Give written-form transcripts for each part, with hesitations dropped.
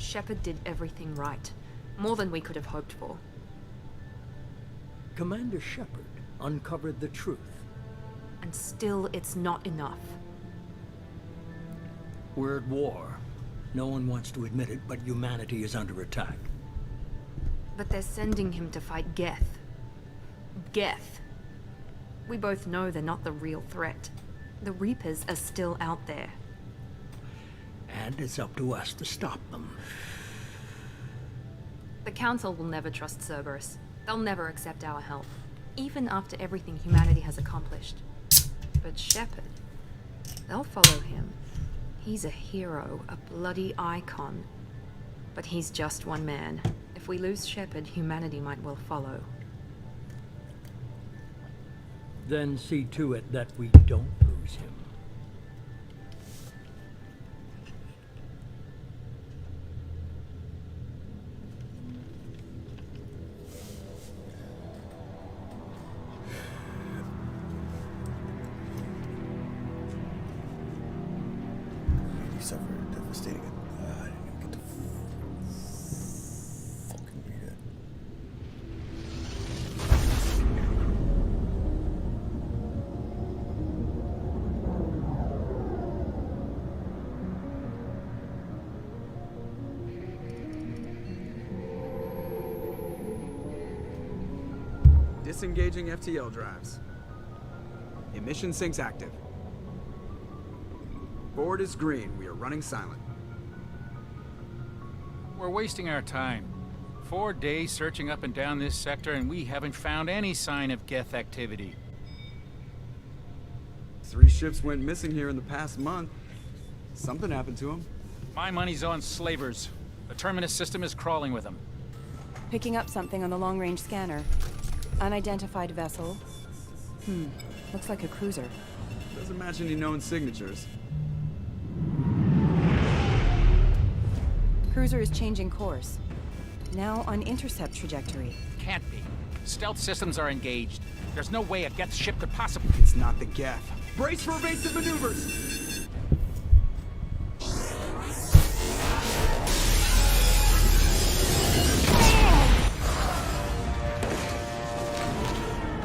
Shepard did everything right. More than we could have hoped for. Commander Shepard uncovered the truth. And still, it's not enough. We're at war. No one wants to admit it, but humanity is under attack. But they're sending him to fight Geth. Geth. We both know they're not the real threat. The Reapers are still out there. And it's up to us to stop them. The Council will never trust Cerberus. They'll never accept our help, even after everything humanity has accomplished. But Shepard, they'll follow him. He's a hero, a bloody icon. But he's just one man. If we lose Shepard, humanity might well follow. Then see to it that we don't lose him. He suffered devastating. I didn't even get to fucking read it. Disengaging FTL drives. Emission sinks active. Board is green. We are running silent. We're wasting our time. 4 days searching up and down this sector, and we haven't found any sign of Geth activity. 3 ships went missing here in the past month. Something happened to them. My money's on slavers. The Terminus system is crawling with them. Picking up something on the long-range scanner. Unidentified vessel. Looks like a cruiser. Doesn't match any known signatures. Cruiser is changing course. Now on intercept trajectory. Can't be. Stealth systems are engaged. There's no way a Geth ship could possibly... It's not the Geth. Brace for evasive maneuvers!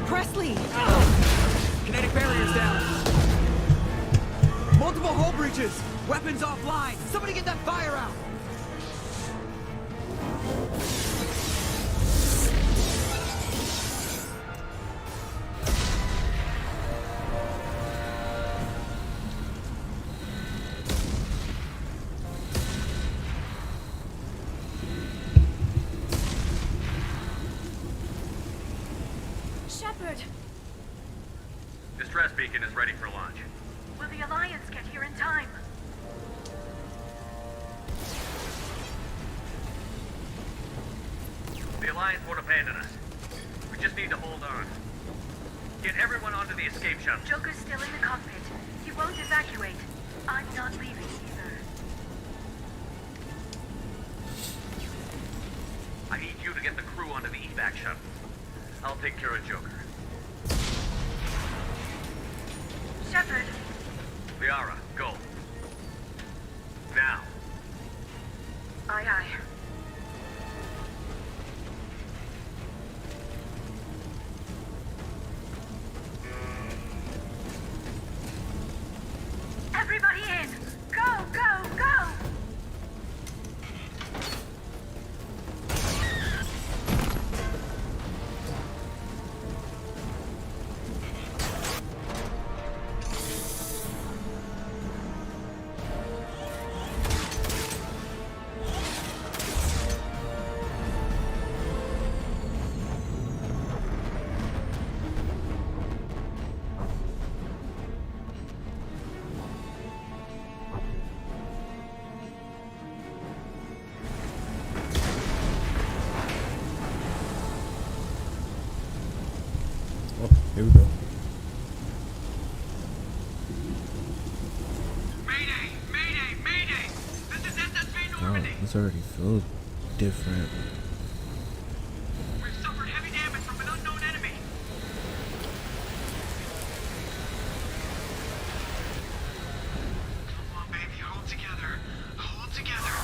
Presley! Kinetic barriers down. Multiple hull breaches. Weapons offline. Somebody get that fire out. Shepard! Distress beacon is ready for launch. Will the Alliance get here in time? The Alliance won't abandon us. We just need to hold on. Get everyone onto the escape shuttle. Joker's still in the cockpit. He won't evacuate. I'm not leaving either. I need you to get the crew onto the evac shuttle. I'll take care of Joker. Shepard! Liara, go. Now. Aye, aye. Everybody in! Go, go, go! Oh, here we go. Mayday! Mayday! Mayday! This is SSV Wow, Normandy! this already feels different. We've suffered heavy damage from an unknown enemy! Come on, baby, hold together. Hold together.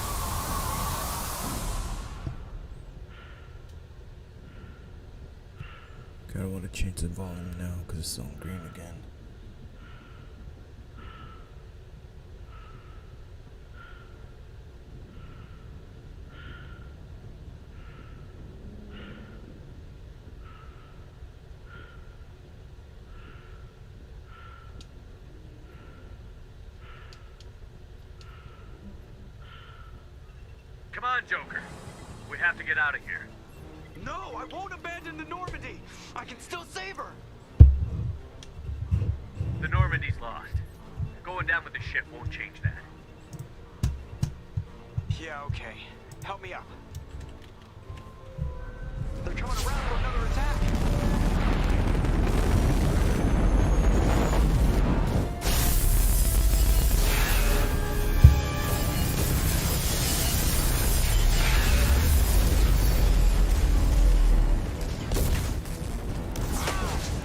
change the volume now because it's on green again. Come on, Joker. We have to get out of here. No, I won't abandon the Normandy. I can still save her. The Normandy's lost. Going down with the ship won't change that. Yeah, okay. Help me up. They're coming around for another attack.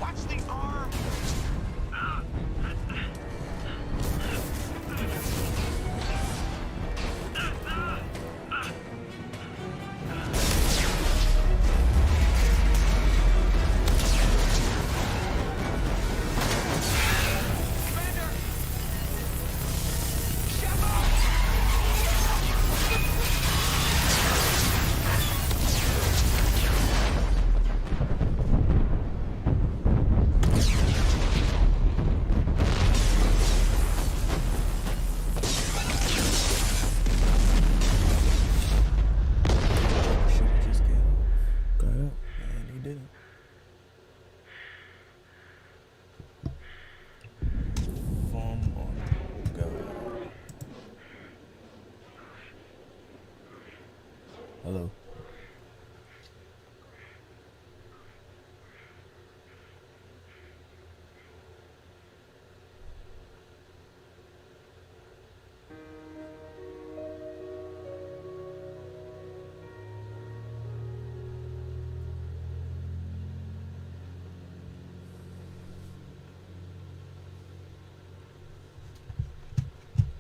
Watch the arm. Should've just got up, and he didn't. Form on God. Hello.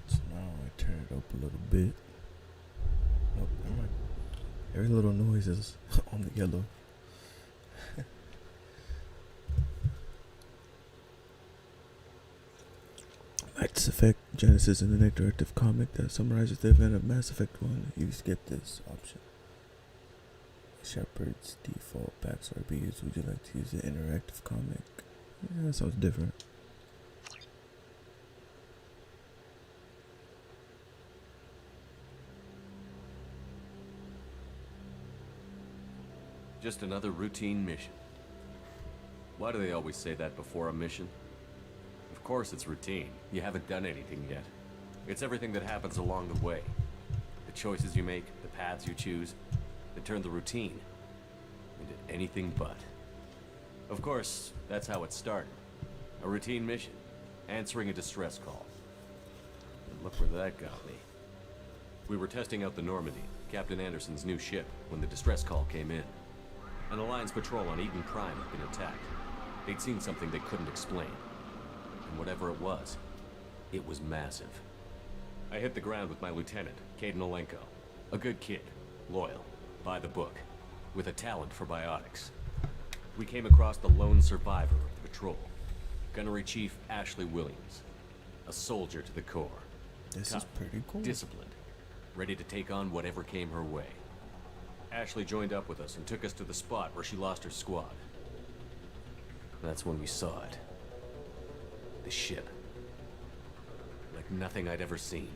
So now I turn it up a little bit. Nope, never mind. Every little noise is on the yellow. Mass Effect Genesis is an interactive comic that summarizes the event of Mass Effect 1. You skip this option. Shepard's default backstory be used. Would you like to use the interactive comic? Yeah, that sounds different. Just another routine mission. Why do they always say that before a mission? Of course it's routine. You haven't done anything yet. It's everything that happens along the way. The choices you make, the paths you choose, that turn the routine into anything but. Of course, that's how it started. A routine mission. Answering a distress call. And look where that got me. We were testing out the Normandy, Captain Anderson's new ship, when the distress call came in. An Alliance patrol on Eden Prime had been attacked. They'd seen something they couldn't explain. And whatever it was massive. I hit the ground with my lieutenant, Caden Olenko. A good kid, loyal, by the book, with a talent for biotics. We came across the lone survivor of the patrol, Gunnery Chief Ashley Williams. A soldier to the core. This Tough, is pretty cool. disciplined, ready to take on whatever came her way. Ashley joined up with us and took us to the spot where she lost her squad. That's when we saw it. The ship. Like nothing I'd ever seen.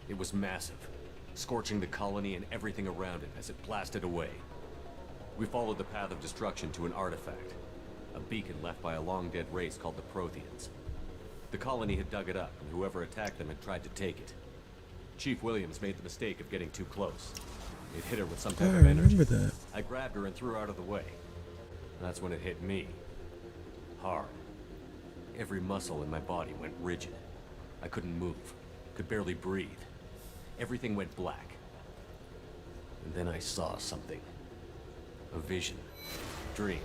It was massive, scorching the colony and everything around it as it blasted away. We followed the path of destruction to an artifact, a beacon left by a long-dead race called the Protheans. The colony had dug it up, and whoever attacked them had tried to take it. Chief Williams made the mistake of getting too close. It hit her with some type I of energy. remember that. I grabbed her and threw her out of the way. That's when it hit me. Hard. Every muscle in my body went rigid. I couldn't move, could barely breathe. Everything went black. And then I saw something. A vision. Dream.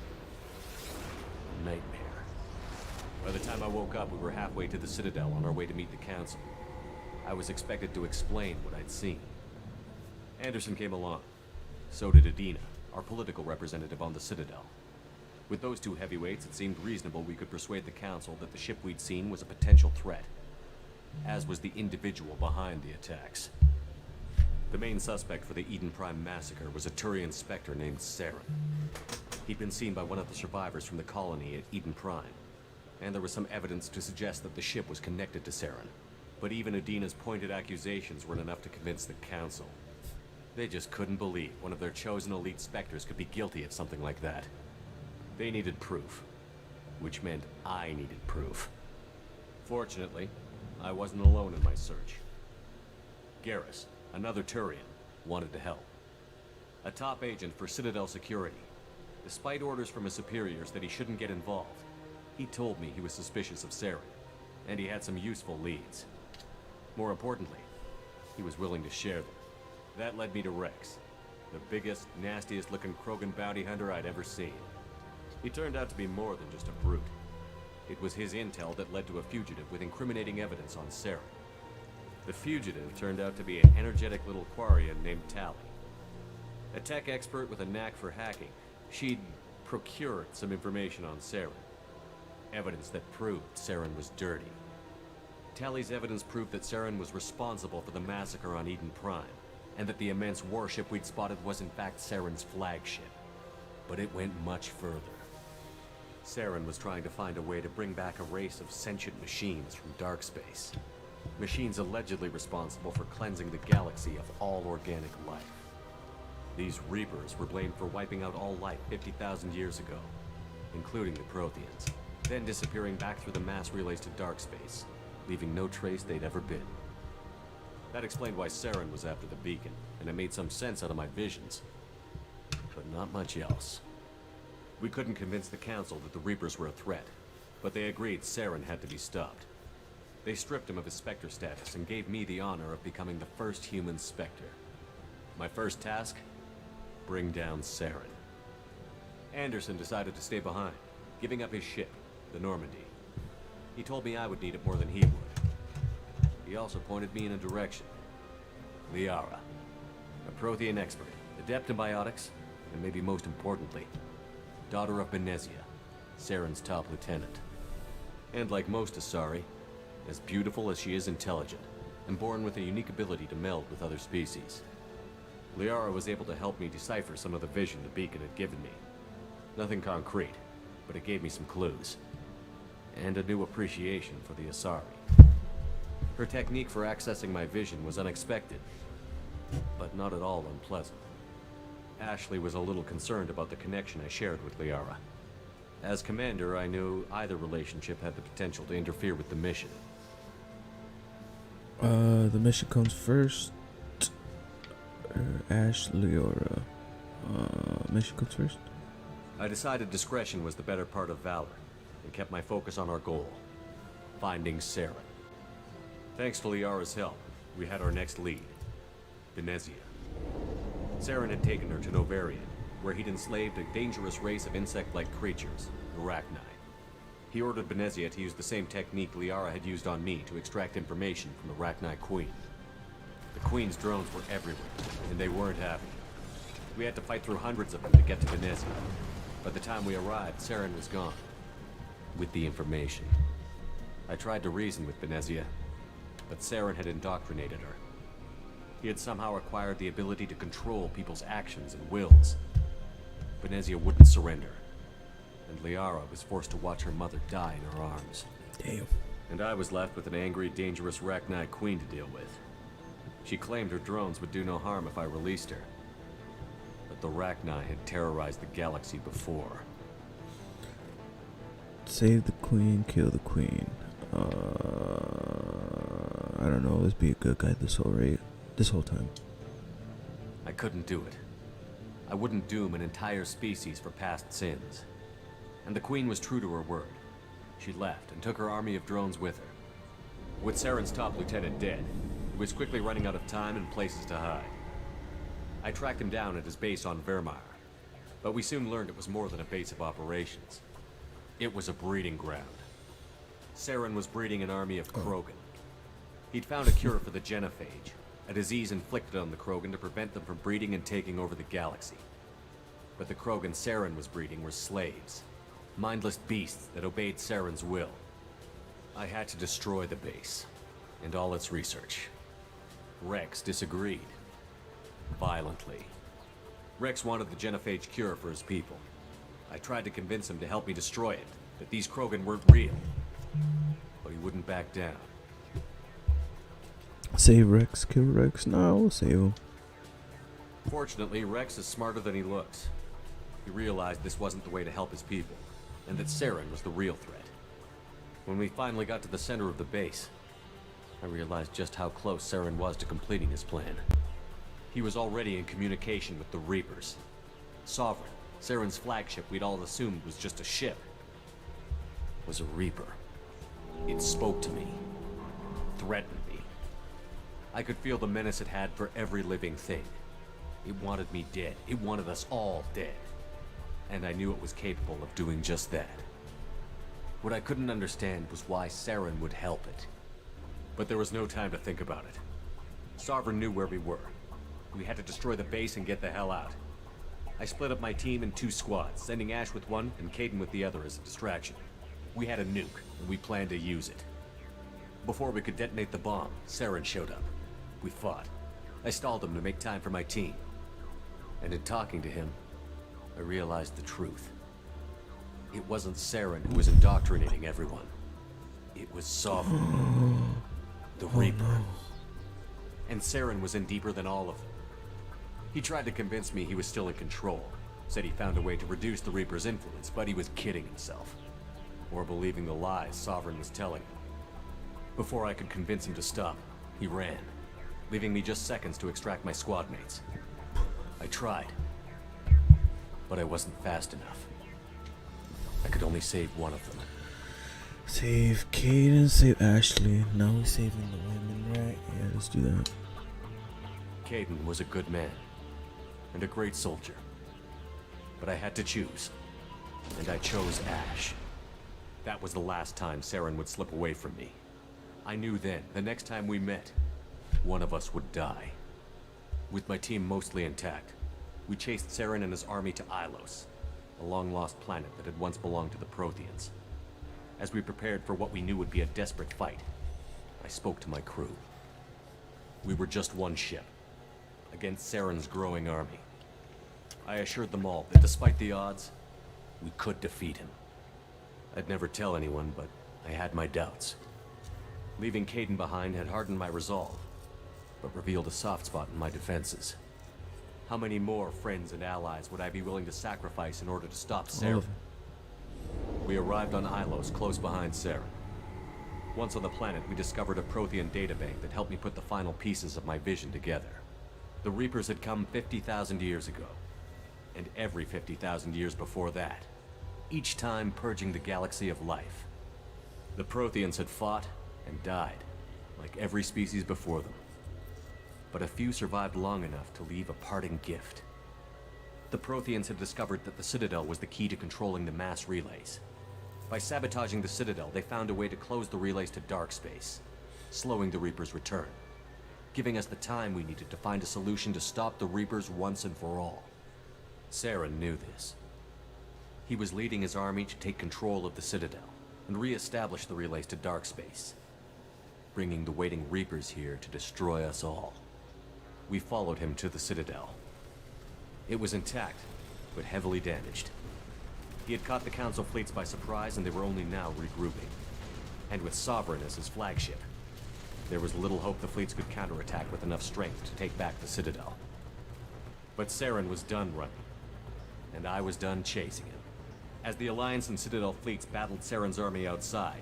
A nightmare. By the time I woke up, we were halfway to the Citadel on our way to meet the Council. I was expected to explain what I'd seen. Anderson came along. So did Adina, our political representative on the Citadel. With those two heavyweights, it seemed reasonable we could persuade the Council that the ship we'd seen was a potential threat, as was the individual behind the attacks. The main suspect for the Eden Prime massacre was a Turian Spectre named Saren. He'd been seen by one of the survivors from the colony at Eden Prime, and there was some evidence to suggest that the ship was connected to Saren. But even Udina's pointed accusations weren't enough to convince the Council. They just couldn't believe one of their chosen elite Spectres could be guilty of something like that. They needed proof, which meant I needed proof. Fortunately, I wasn't alone in my search. Garrus, another Turian, wanted to help. A top agent for Citadel Security. Despite orders from his superiors that he shouldn't get involved, he told me he was suspicious of Saren, and he had some useful leads. More importantly, he was willing to share them. That led me to Rex, the biggest, nastiest looking Krogan bounty hunter I'd ever seen. He turned out to be more than just a brute. It was his intel that led to a fugitive with incriminating evidence on Saren. The fugitive turned out to be an energetic little Quarian named Tali. A tech expert with a knack for hacking, she'd procured some information on Saren. Evidence that proved Saren was dirty. Tali's evidence proved that Saren was responsible for the massacre on Eden Prime, and that the immense warship we'd spotted was in fact Saren's flagship. But it went much further. Saren was trying to find a way to bring back a race of sentient machines from dark space. Machines allegedly responsible for cleansing the galaxy of all organic life. These Reapers were blamed for wiping out all life 50,000 years ago, including the Protheans, then disappearing back through the mass relays to dark space, leaving no trace they'd ever been. That explained why Saren was after the beacon, and it made some sense out of my visions. But not much else. We couldn't convince the Council that the Reapers were a threat, but they agreed Saren had to be stopped. They stripped him of his Spectre status and gave me the honor of becoming the first human Spectre. My first task? Bring down Saren. Anderson decided to stay behind, giving up his ship, the Normandy. He told me I would need it more than he would. He also pointed me in a direction. Liara, a Prothean expert, adept in biotics, and maybe most importantly, daughter of Benezia, Saren's top lieutenant. And like most Asari, as beautiful as she is intelligent, and born with a unique ability to meld with other species. Liara was able to help me decipher some of the vision the beacon had given me. Nothing concrete, but it gave me some clues. And a new appreciation for the Asari. Her technique for accessing my vision was unexpected, but not at all unpleasant. Ashley was a little concerned about the connection I shared with Liara. As commander, I knew either relationship had the potential to interfere with the mission. The mission comes first. Ash, Liara. Mission comes first. I decided discretion was the better part of valor, and kept my focus on our goal, finding Saren. Thanks to Liara's help, we had our next lead, Benezia. Saren had taken her to Novarian, where he'd enslaved a dangerous race of insect-like creatures, Arachni. He ordered Benezia to use the same technique Liara had used on me to extract information from the Arachni Queen. The Queen's drones were everywhere, and they weren't happy. We had to fight through hundreds of them to get to Benezia. By the time we arrived, Saren was gone, with the information. I tried to reason with Benezia, but Saren had indoctrinated her. He had somehow acquired the ability to control people's actions and wills. Benezia wouldn't surrender, and Liara was forced to watch her mother die in her arms. Damn. And I was left with an angry, dangerous Arachni Queen to deal with. She claimed her drones would do no harm if I released her. But the Arachni had terrorized the galaxy before. Save the queen, kill the queen. I don't know. Let's be a good guy this whole time. I couldn't do it. I wouldn't doom an entire species for past sins. And the Queen was true to her word. She left and took her army of drones with her. With Saren's top lieutenant dead, he was quickly running out of time and places to hide. I tracked him down at his base on Vermeer, but we soon learned it was more than a base of operations. It was a breeding ground. Saren was breeding an army of Krogan. He'd found a cure for the genophage, a disease inflicted on the Krogan to prevent them from breeding and taking over the galaxy. But the Krogan Saren was breeding were slaves, Mindless beasts that obeyed Saren's will. I had to destroy the base, and all its research. Rex disagreed. Violently. Rex wanted the genophage cure for his people. I tried to convince him to help me destroy it, that these Krogan weren't real. But he wouldn't back down. Save Rex, kill Rex. No, we'll save him. Fortunately, Rex is smarter than he looks. He realized this wasn't the way to help his people, and that Saren was the real threat. When we finally got to the center of the base, I realized just how close Saren was to completing his plan. He was already in communication with the Reapers. Sovereign, Saren's flagship we'd all assumed was just a ship, was a Reaper. It spoke to me, threatened me. I could feel the menace it had for every living thing. It wanted me dead. It wanted us all dead. And I knew it was capable of doing just that. What I couldn't understand was why Saren would help it. But there was no time to think about it. Sovereign knew where we were. We had to destroy the base and get the hell out. I split up my team in 2 squads, sending Ash with one and Kaidan with the other as a distraction. We had a nuke, and we planned to use it. Before we could detonate the bomb, Saren showed up. We fought. I stalled him to make time for my team. And in talking to him, I realized the truth. It wasn't Saren who was indoctrinating everyone. It was Sovereign. The Reaper. And Saren was in deeper than all of them. He tried to convince me he was still in control. Said he found a way to reduce the Reaper's influence, but he was kidding himself. Or believing the lies Sovereign was telling him. Before I could convince him to stop, he ran, leaving me just seconds to extract my squad mates. I tried, but I wasn't fast enough. I could only save one of them. Save Kaidan, save Ashley. Now we're saving the women, right? Yeah, let's do that. Kaidan was a good man, and a great soldier. But I had to choose, and I chose Ash. That was the last time Saren would slip away from me. I knew then, the next time we met, one of us would die. With my team mostly intact, we chased Saren and his army to Ilos, a long-lost planet that had once belonged to the Protheans. As we prepared for what we knew would be a desperate fight, I spoke to my crew. We were just one ship, against Saren's growing army. I assured them all that despite the odds, we could defeat him. I'd never tell anyone, but I had my doubts. Leaving Kaidan behind had hardened my resolve, but revealed a soft spot in my defenses. How many more friends and allies would I be willing to sacrifice in order to stop Saren? We arrived on Ilos, close behind Saren. Once on the planet, we discovered a Prothean databank that helped me put the final pieces of my vision together. The Reapers had come 50,000 years ago, and every 50,000 years before that, each time purging the galaxy of life. The Protheans had fought and died, like every species before them. But a few survived long enough to leave a parting gift. The Protheans had discovered that the Citadel was the key to controlling the mass relays. By sabotaging the Citadel, they found a way to close the relays to dark space, slowing the Reapers' return, giving us the time we needed to find a solution to stop the Reapers once and for all. Saren knew this. He was leading his army to take control of the Citadel and re-establish the relays to dark space, bringing the waiting Reapers here to destroy us all. We followed him to the Citadel. It was intact, but heavily damaged. He had caught the Council fleets by surprise, and they were only now regrouping. And with Sovereign as his flagship, there was little hope the fleets could counterattack with enough strength to take back the Citadel. But Saren was done running, and I was done chasing him. As the Alliance and Citadel fleets battled Saren's army outside,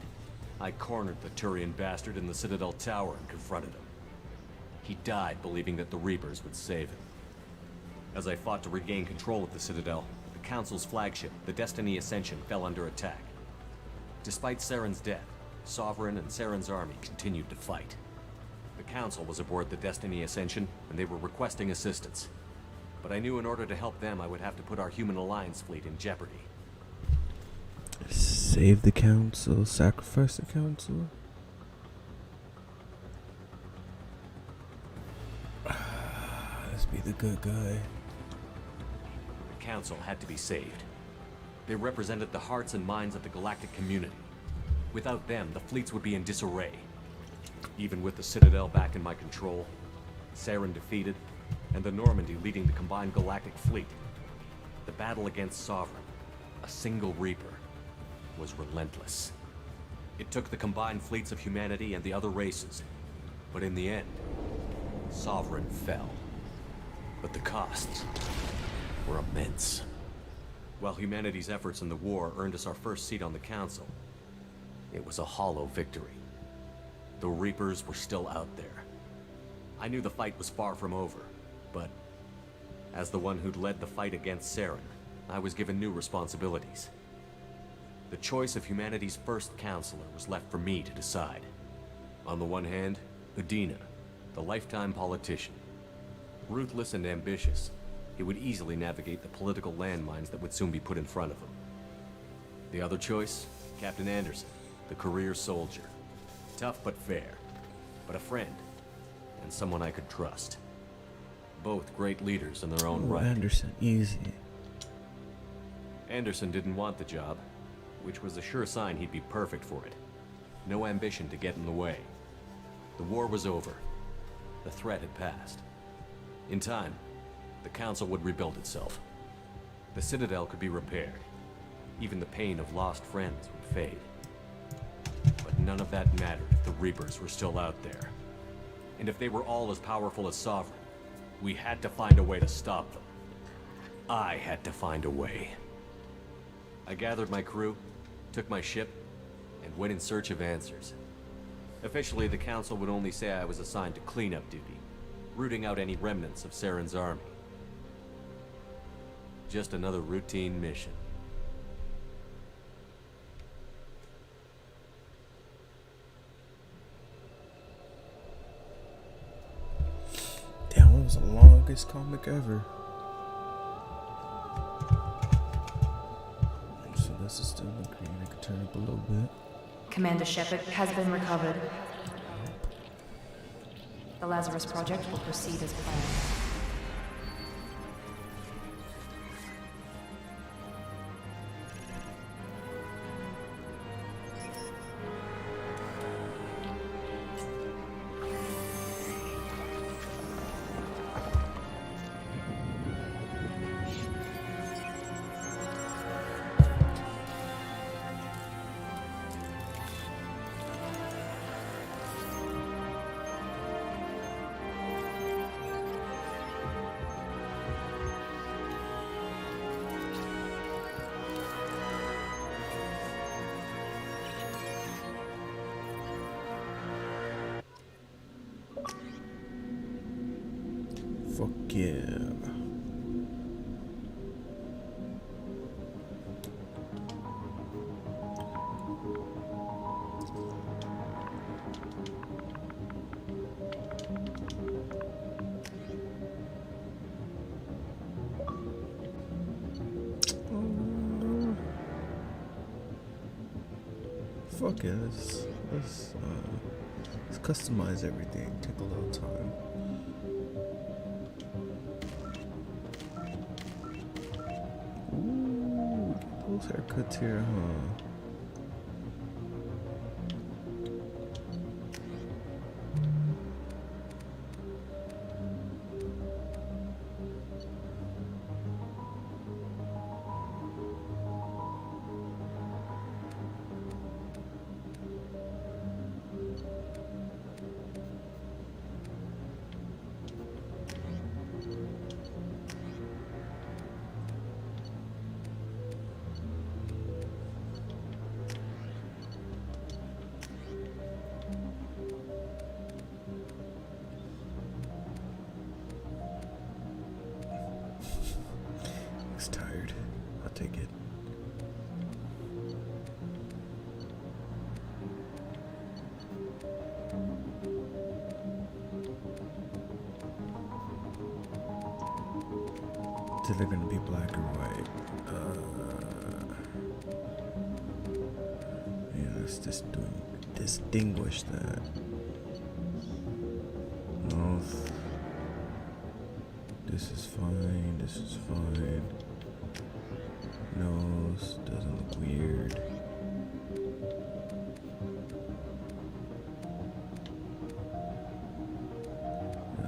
I cornered the Turian bastard in the Citadel tower and confronted him. He died believing that the Reapers would save him. As I fought to regain control of the Citadel, the Council's flagship, the Destiny Ascension, fell under attack. Despite Saren's death, Sovereign and Saren's army continued to fight. The Council was aboard the Destiny Ascension, and they were requesting assistance. But I knew in order to help them, I would have to put our Human Alliance fleet in jeopardy. Save the Council, sacrifice the Council. Let's be the good guy. The Council had to be saved. They represented the hearts and minds of the galactic community. Without them, the fleets would be in disarray. Even with the Citadel back in my control, Saren defeated, and the Normandy leading the combined galactic fleet, the battle against Sovereign, a single Reaper, was relentless. It took the combined fleets of humanity and the other races, but in the end, Sovereign fell. But the costs were immense. While humanity's efforts in the war earned us our first seat on the Council, it was a hollow victory. The Reapers were still out there. I knew the fight was far from over, but as the one who'd led the fight against Saren, I was given new responsibilities. The choice of humanity's first counselor was left for me to decide. On the one hand, Udina, the lifetime politician. Ruthless and ambitious, he would easily navigate the political landmines that would soon be put in front of him. The other choice, Captain Anderson, the career soldier. Tough but fair, but a friend, and someone I could trust. Both great leaders in their own right. Anderson, easy. Anderson didn't want the job, which was a sure sign he'd be perfect for it. No ambition to get in the way. The war was over. The threat had passed. In time, the Council would rebuild itself. The Citadel could be repaired. Even the pain of lost friends would fade. But none of that mattered if the Reapers were still out there. And if they were all as powerful as Sovereign, we had to find a way to stop them. I had to find a way. I gathered my crew, took my ship, and went in search of answers. Officially, the Council would only say I was assigned to cleanup duty, rooting out any remnants of Saren's army. Just another routine mission. Damn, that was the longest comic ever. So this is still the green. I can turn up a little bit. Commander Shepard has been recovered. The Lazarus Project will proceed as planned. Fuck yeah. Fuck yeah, let's customize everything. Take a little time. Ooh, those haircuts here, huh? Tired. I'll take it. So they're gonna be black or white. Yeah, let's just distinguish that. North. This is fine. This is fine. Nose doesn't look weird.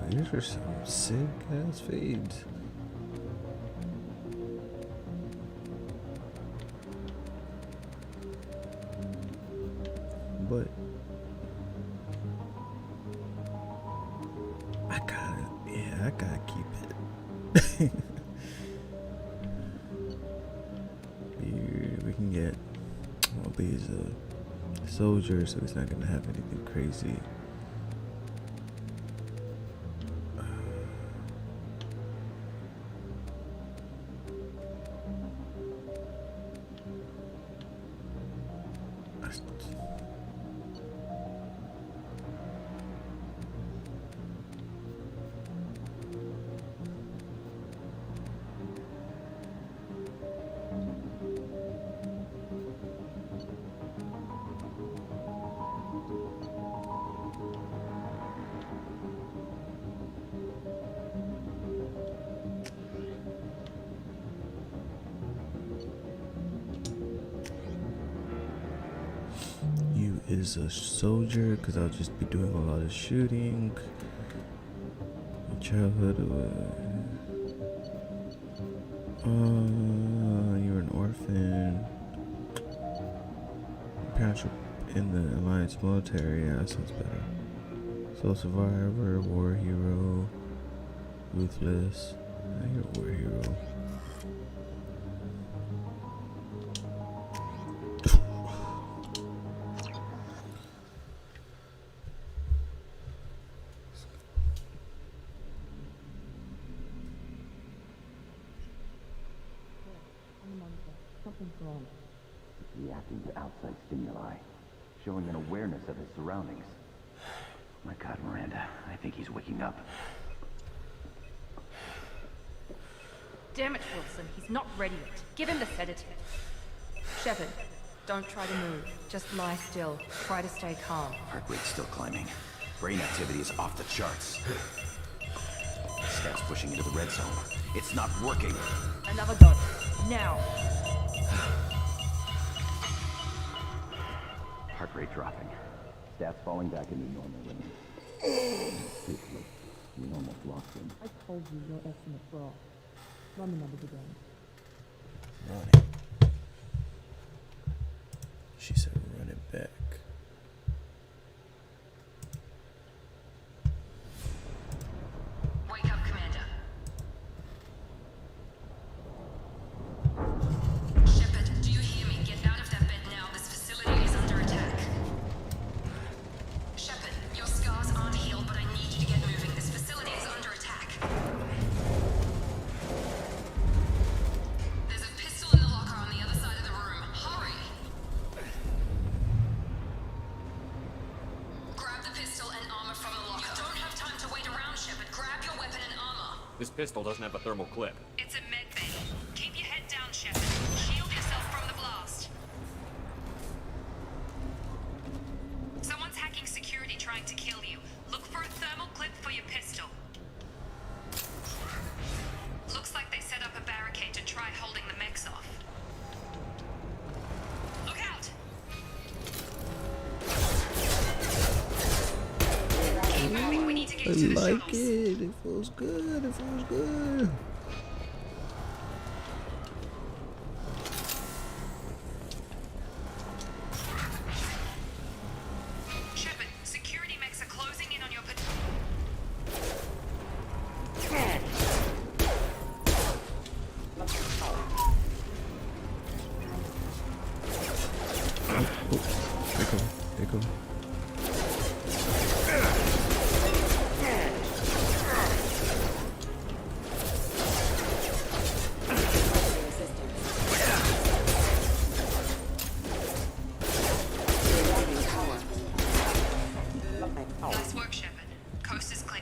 These are some sick ass fades. But I gotta keep it. Here we can get, well, he's a soldier, so he's not gonna have anything crazy. You is a soldier, because I'll just be doing a lot of shooting. Childhood, you're an orphan. Parents were in the Alliance military. Yeah, that sounds better. Soul survivor, war hero, ruthless. You're a war hero. Reacting to outside stimuli, showing an awareness of his surroundings. My God, Miranda, I think he's waking up. Damn it, Wilson. He's not ready yet. Give him the sedative. Shepard, don't try to move. Just lie still. Try to stay calm. Heart rate's still climbing. Brain activity is off the charts. Scout's pushing into the red zone. It's not working. Another dot. Now. Heart rate dropping. Stats falling back into normal range. We almost lost him. I told you your estimate's wrong. Run the numbers again. Run it. She said run it back. Wake up, Commander. Shepard, do you hear me? Get out of that bed now. This facility is under attack. Shepard, your scars aren't healed, but I need you to get moving. This facility is under attack. There's a pistol in the locker on the other side of the room. Hurry! Grab the pistol and armor from the locker. You don't have time to wait around, Shepard. Grab your weapon and armor. This pistol doesn't have a thermal clip. It's a med bay. Keep your head down, Shepard. Shield yourself from the blast. Someone's hacking security trying to kill you. Look for a thermal clip for your pistol. Looks like they set up a barricade to try holding the mechs off. Look out! Keep moving, we need to get I to the like shuttles. it. It feels good. It feels good. Shepard, security mechs are closing in on your Here come. Here come. Nice work, Shepard. Coast is clear.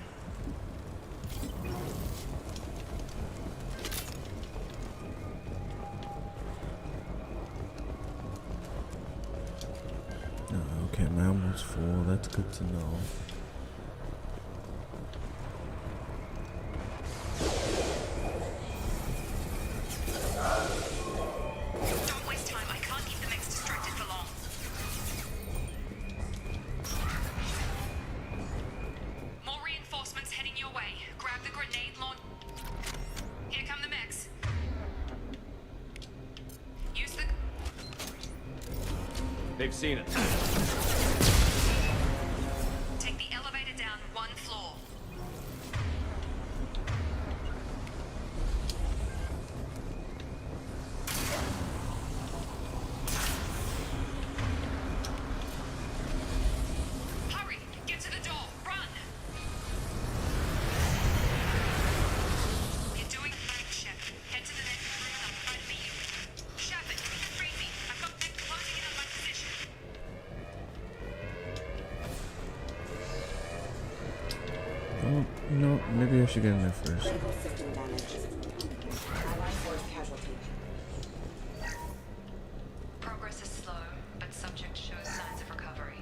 Okay, my ammo's full. That's good to know. They've seen us. Take the elevator down 1 floor. Hurry! Get to the door! Run! You're doing great, Shep. Head to the next room and I'll try to beat you. Shepard, free me. I've got men closing in on my position. Oh, no, maybe I should get in there first. Critical system damage. Allied force casualty. Progress is slow, but subject shows signs of recovery.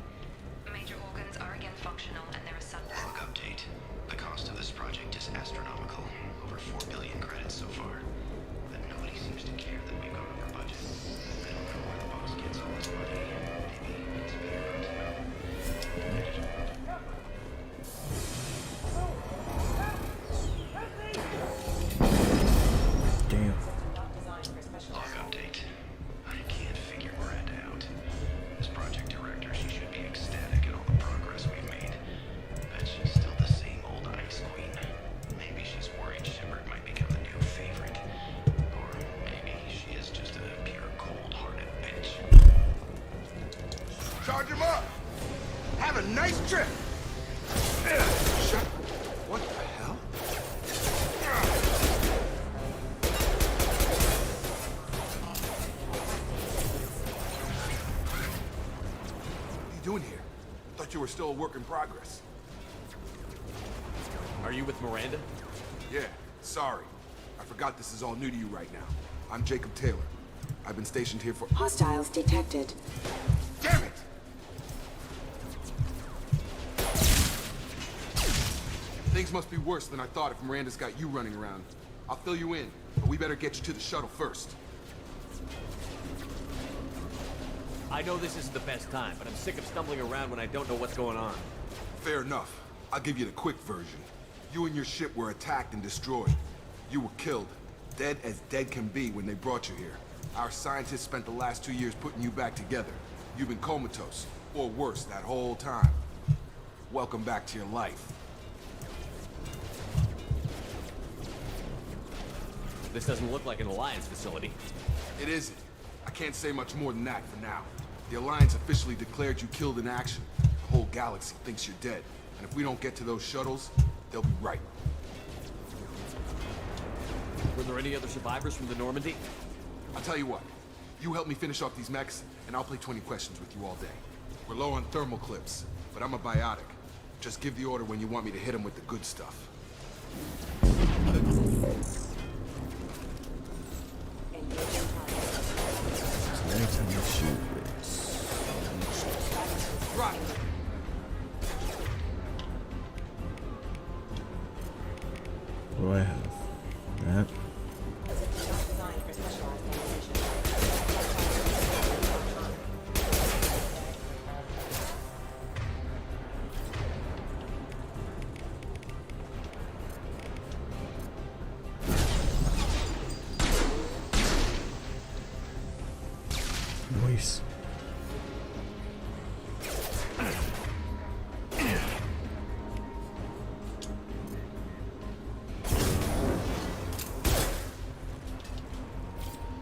Major organs are again functional, and there is some Log update. The cost of this project is astronomical. Over 4 billion credits so far. But nobody seems to care that we've gone over budget. I don't know where the boss gets all this money. Maybe it's better not to know. Damn. Log update. I can't figure Miranda out. As project director, she should be ecstatic at all the progress we've made. Bet she's still the same old ice queen. Maybe she's worried Shepard might become the new favorite. Or maybe she is just a pure cold-hearted bitch. Charge him up! Have a nice trip! Shut... What the hell? What are you doing here? Thought you were still a work in progress. Are you with Miranda? Yeah, sorry. I forgot this is all new to you right now. I'm Jacob Taylor. I've been stationed here for... Hostiles detected. Damn it! Things must be worse than I thought if Miranda's got you running around. I'll fill you in, but we better get you to the shuttle first. I know this isn't the best time, but I'm sick of stumbling around when I don't know what's going on. Fair enough. I'll give you the quick version. You and your ship were attacked and destroyed. You were killed. Dead as dead can be when they brought you here. Our scientists spent the last 2 years putting you back together. You've been comatose, or worse, that whole time. Welcome back to your life. This doesn't look like an Alliance facility. It isn't. I can't say much more than that for now. The Alliance officially declared you killed in action. The whole galaxy thinks you're dead. And if we don't get to those shuttles, they'll be right. Were there any other survivors from the Normandy? I'll tell you what. You help me finish off these mechs, and I'll play 20 questions with you all day. We're low on thermal clips, but I'm a biotic. Just give the order when you want me to hit them with the good stuff. Anytime you shoot, Right. what do I have? That. Designed for specialized ammunition. Nice.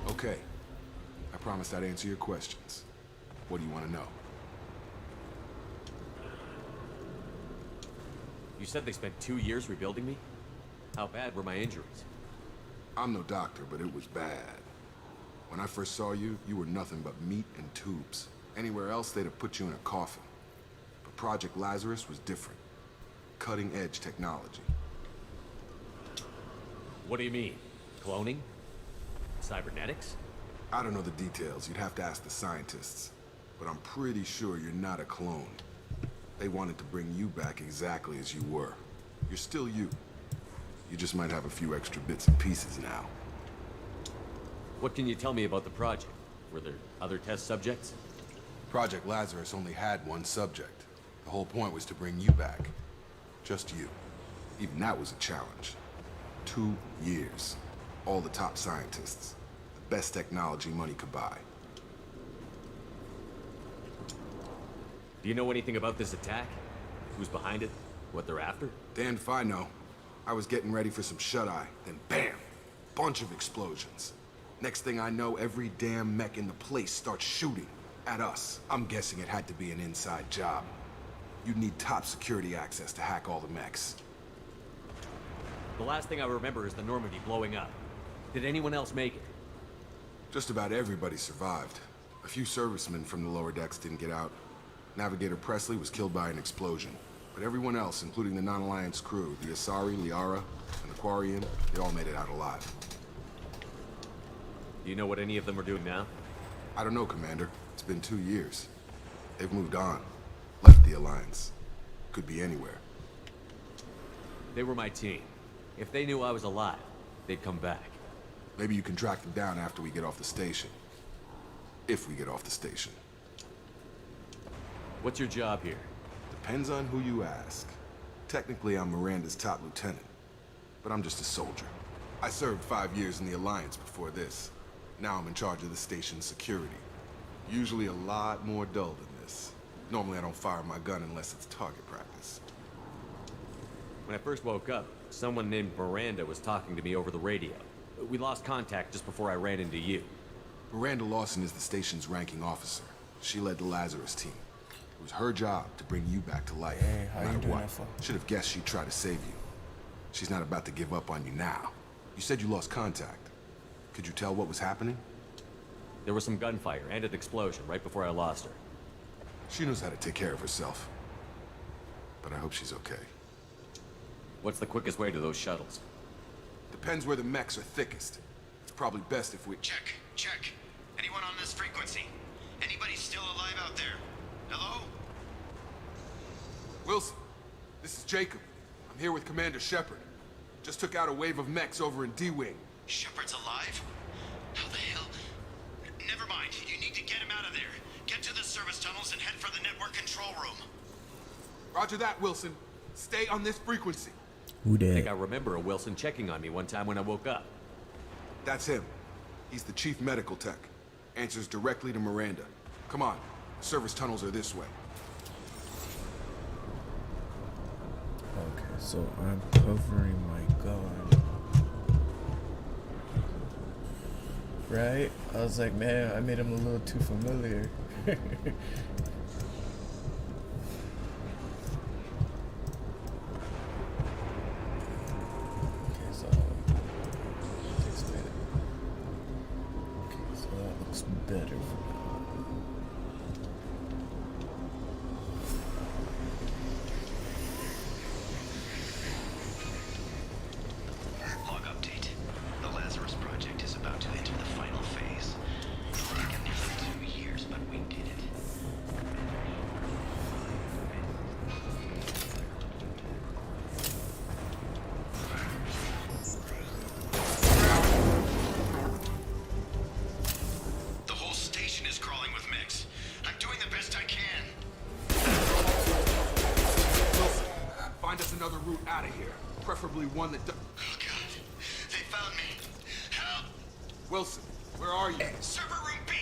Okay. I promised I'd answer your questions. What do you want to know? You said they spent 2 years rebuilding me? How bad were my injuries? I'm no doctor, but it was bad. When I first saw you, you were nothing but meat and tubes. Anywhere else, they'd have put you in a coffin. But Project Lazarus was different. Cutting-edge technology. What do you mean? Cloning? Cybernetics? I don't know the details. You'd have to ask the scientists. But I'm pretty sure you're not a clone. They wanted to bring you back exactly as you were. You're still you. You just might have a few extra bits and pieces now. What can you tell me about the project? Were there other test subjects? Project Lazarus only had one subject. The whole point was to bring you back. Just you. Even that was a challenge. 2 years. All the top scientists. The best technology money could buy. Do you know anything about this attack? Who's behind it? What they're after? Damned if I know. I was getting ready for some shut-eye, then bam! Bunch of explosions. Next thing I know, every damn mech in the place starts shooting at us. I'm guessing it had to be an inside job. You'd need top security access to hack all the mechs. The last thing I remember is the Normandy blowing up. Did anyone else make it? Just about everybody survived. A few servicemen from the lower decks didn't get out. Navigator Presley was killed by an explosion. But everyone else, including the non-Alliance crew, the Asari, Liara, and the Quarian, they all made it out alive. Do you know what any of them are doing now? I don't know, Commander. It's been 2 years. They've moved on. Left the Alliance. Could be anywhere. They were my team. If they knew I was alive, they'd come back. Maybe you can track them down after we get off the station. If we get off the station. What's your job here? Depends on who you ask. Technically, I'm Miranda's top lieutenant. But I'm just a soldier. I served 5 years in the Alliance before this. Now I'm in charge of the station's security. Usually a lot more dull than this. Normally I don't fire my gun unless it's target practice. When I first woke up, someone named Miranda was talking to me over the radio. We lost contact just before I ran into you. Miranda Lawson is the station's ranking officer. She led the Lazarus team. It was her job to bring you back to life. Hey, how no you matter doing, what. Alpha? Should have guessed she'd try to save you. She's not about to give up on you now. You said you lost contact. Could you tell what was happening? There was some gunfire and an explosion right before I lost her. She knows how to take care of herself. But I hope she's okay. What's the quickest way to those shuttles? Depends where the mechs are thickest. It's probably best if we... Check, check. Anyone on this frequency? Anybody still alive out there? Hello? Wilson, this is Jacob. I'm here with Commander Shepard. Just took out a wave of mechs over in D-Wing. Shepard's alive? How the hell? Never mind. You need to get him out of there. Get to the service tunnels and head for the network control room. Roger that, Wilson. Stay on this frequency. Who I think that? I remember a Wilson checking on me one time when I woke up. That's him. He's the chief medical tech. Answers directly to Miranda. Come on. Service tunnels are this way. Okay, so I'm covering my gun. Right? I was like, man, I made him a little too familiar. Okay, so takes a minute. Okay, so that looks better for now. Log update. The Lazarus Project is about to enter the final phase. It's taken nearly 2 years, but we did it. The whole station is crawling with mechs. I'm doing the best I can. Wilson, find us another route out of here. Preferably one that... Oh god. They found me. Help! Wilson, where are you? Server room B!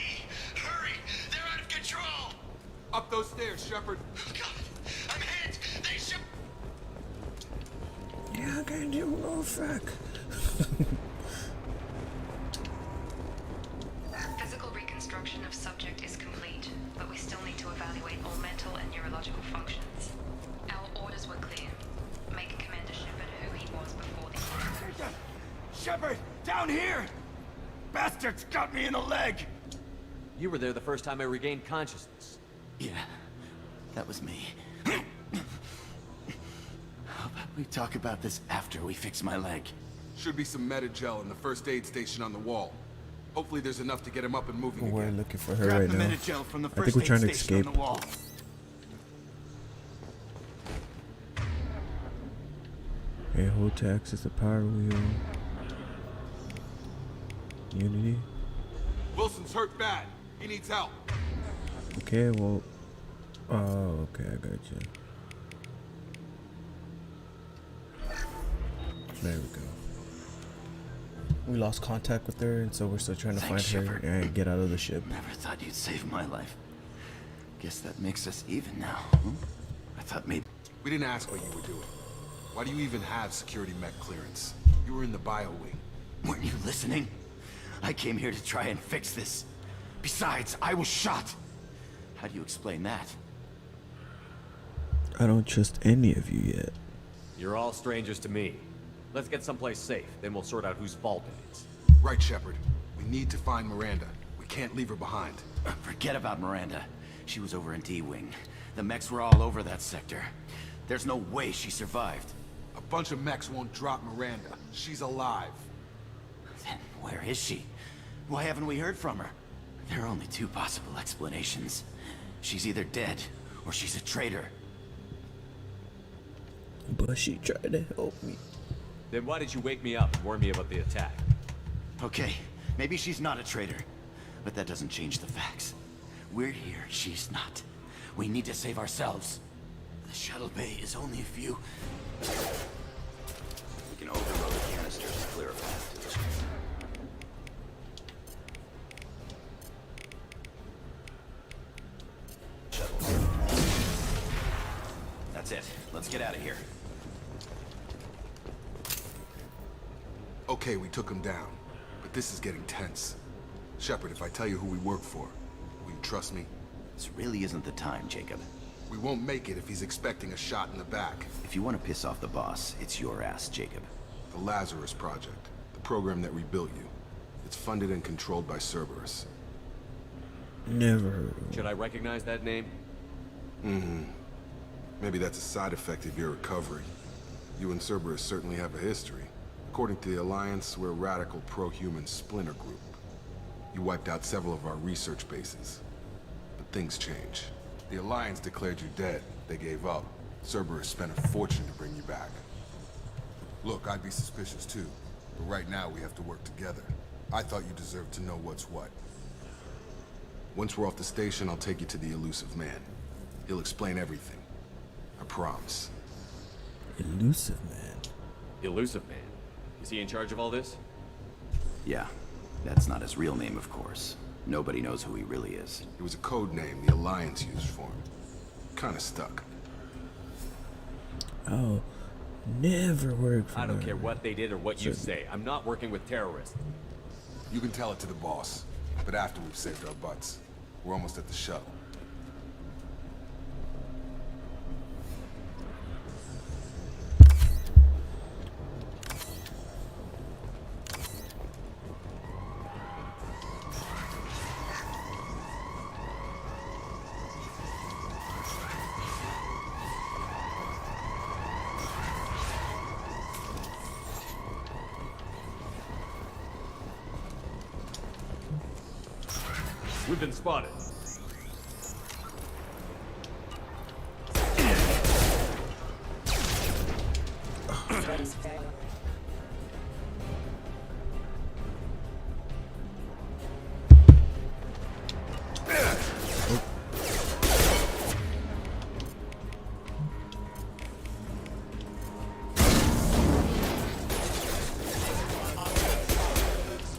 Hurry! They're out of control! Up those stairs, Shepard. Oh god! I'm hit! They should... Yeah, I can do no fuck. Physical reconstruction of subject is complete, but we still need to evaluate all mental and neurological functions. Our orders were clear. Make Commander Shepard who he was before the incident. Shepard, down here! Bastards got me in the leg! You were there the first time I regained consciousness. Yeah, that was me. How about we talk about this after we fix my leg? Should be some Metagel in the first aid station on the wall. Hopefully there's enough to get him up and moving We're again. looking for her Grab right the now. Metagel from the I first think we're aid trying to station escape. on the wall. Okay, hold to access the power wheel. Unity. Wilson's hurt bad. He needs help. Okay, well. Oh, okay, I got you. There we go. We lost contact with her, and so we're still trying to Thanks, find her Shepard. and get out of the ship. Never thought you'd save my life. Guess that makes us even now. I thought maybe... We didn't ask what you were doing. Why do you even have security mech clearance? You were in the bio wing. Weren't you listening? I came here to try and fix this. Besides, I was shot. How do you explain that? I don't trust any of you yet. You're all strangers to me. Let's get someplace safe, then we'll sort out whose fault it is. Right, Shepard. We need to find Miranda. We can't leave her behind. Forget about Miranda. She was over in D-Wing. The mechs were all over that sector. There's no way she survived. A bunch of mechs won't drop Miranda. She's alive. Then where is she? Why haven't we heard from her? There are only two possible explanations. She's either dead, or she's a traitor. But she tried to help me. Then why did you wake me up and warn me about the attack? Okay, maybe she's not a traitor. But that doesn't change the facts. We're here, she's not. We need to save ourselves. The shuttle bay is only a few... We can overload the canisters to clear a path to the ship. That's it. Let's get out of here. Okay, we took him down. But this is getting tense. Shepard, if I tell you who we work for, will you trust me? This really isn't the time, Jacob. We won't make it if he's expecting a shot in the back. If you want to piss off the boss, it's your ass, Jacob. The Lazarus Project. The program that rebuilt you. It's funded and controlled by Cerberus. Never heard of Should I recognize that name? Maybe that's a side effect of your recovery. You and Cerberus certainly have a history. According to the Alliance, we're a radical pro-human splinter group. You wiped out several of our research bases. But things change. The Alliance declared you dead. They gave up. Cerberus spent a fortune to bring you back. Look, I'd be suspicious too. But right now we have to work together. I thought you deserved to know what's what. Once we're off the station, I'll take you to the Elusive Man. He'll explain everything. I promise. Elusive Man. Elusive Man? Is he in charge of all this? Yeah, that's not his real name, of course. Nobody knows who he really is. It was a code name the Alliance used for him. Kinda stuck. I'll never work for I don't her. care what they did or what you say. I'm not working with terrorists. You can tell it to the boss, but after we've saved our butts. We're almost at the shuttle. We've been spotted.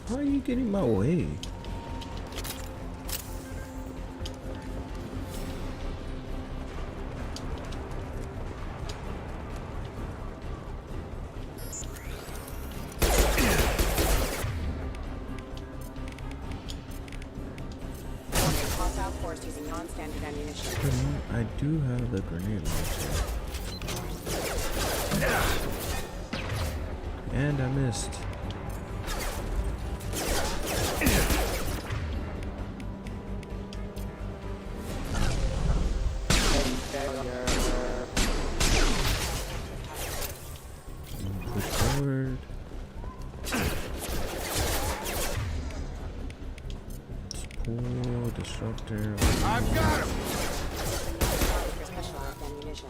How are you getting my way? Hostile force using non-standard ammunition. I do have the grenade launcher. And I missed. Push forward. Pull disruptor. I've got him! For specialized ammunition.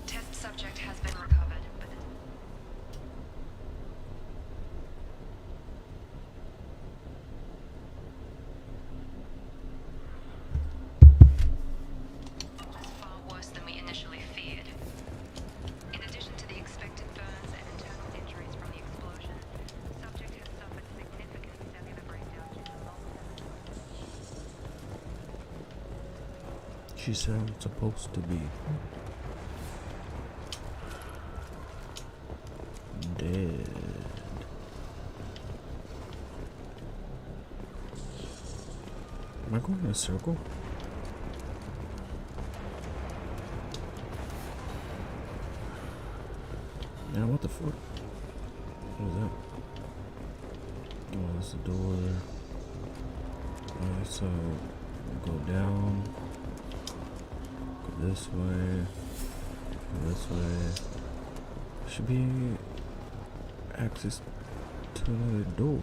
Test subject has been recovered, but far worse than we initially feared. In addition she said it's supposed to be. Dead. Am I going in a circle? Yeah, what the fuck? What is that? Oh, that's the door. Alright, so go down. Go this way. Go this way. Should be access to another door.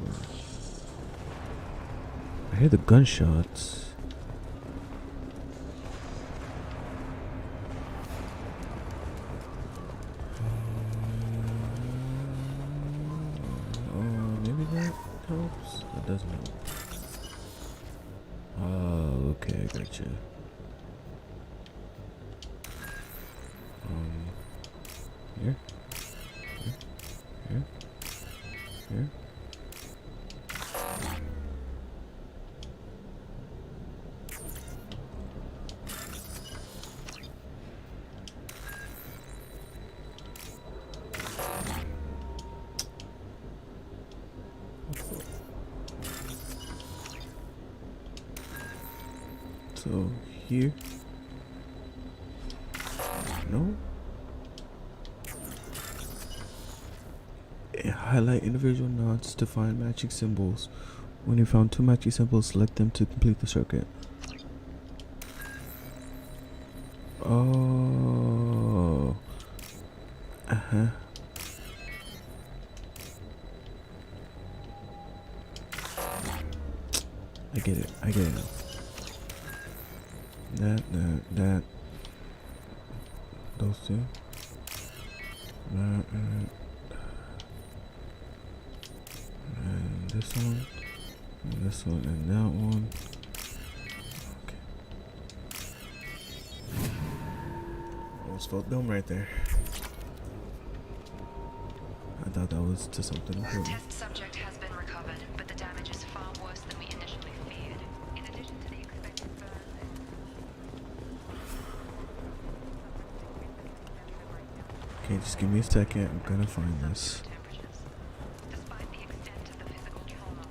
I hear the gunshots. Maybe that helps. That doesn't help. Oh, okay, I gotcha. Here? Here? Here? So here? No? Highlight individual nodes to find matching symbols. When you found 2 matching symbols, select them to complete the circuit. Oh. Uh-huh. I get it. I get it now. That. Those two. That, and this one. And this one and that one. Okay. Almost felt dumb right there. I thought that was to something Our important. test subject has been recovered, but the damage is far worse than we initially feared. In addition to the expected burns Okay, just give me a second. I'm gonna find this. despite the extent of the physical trauma.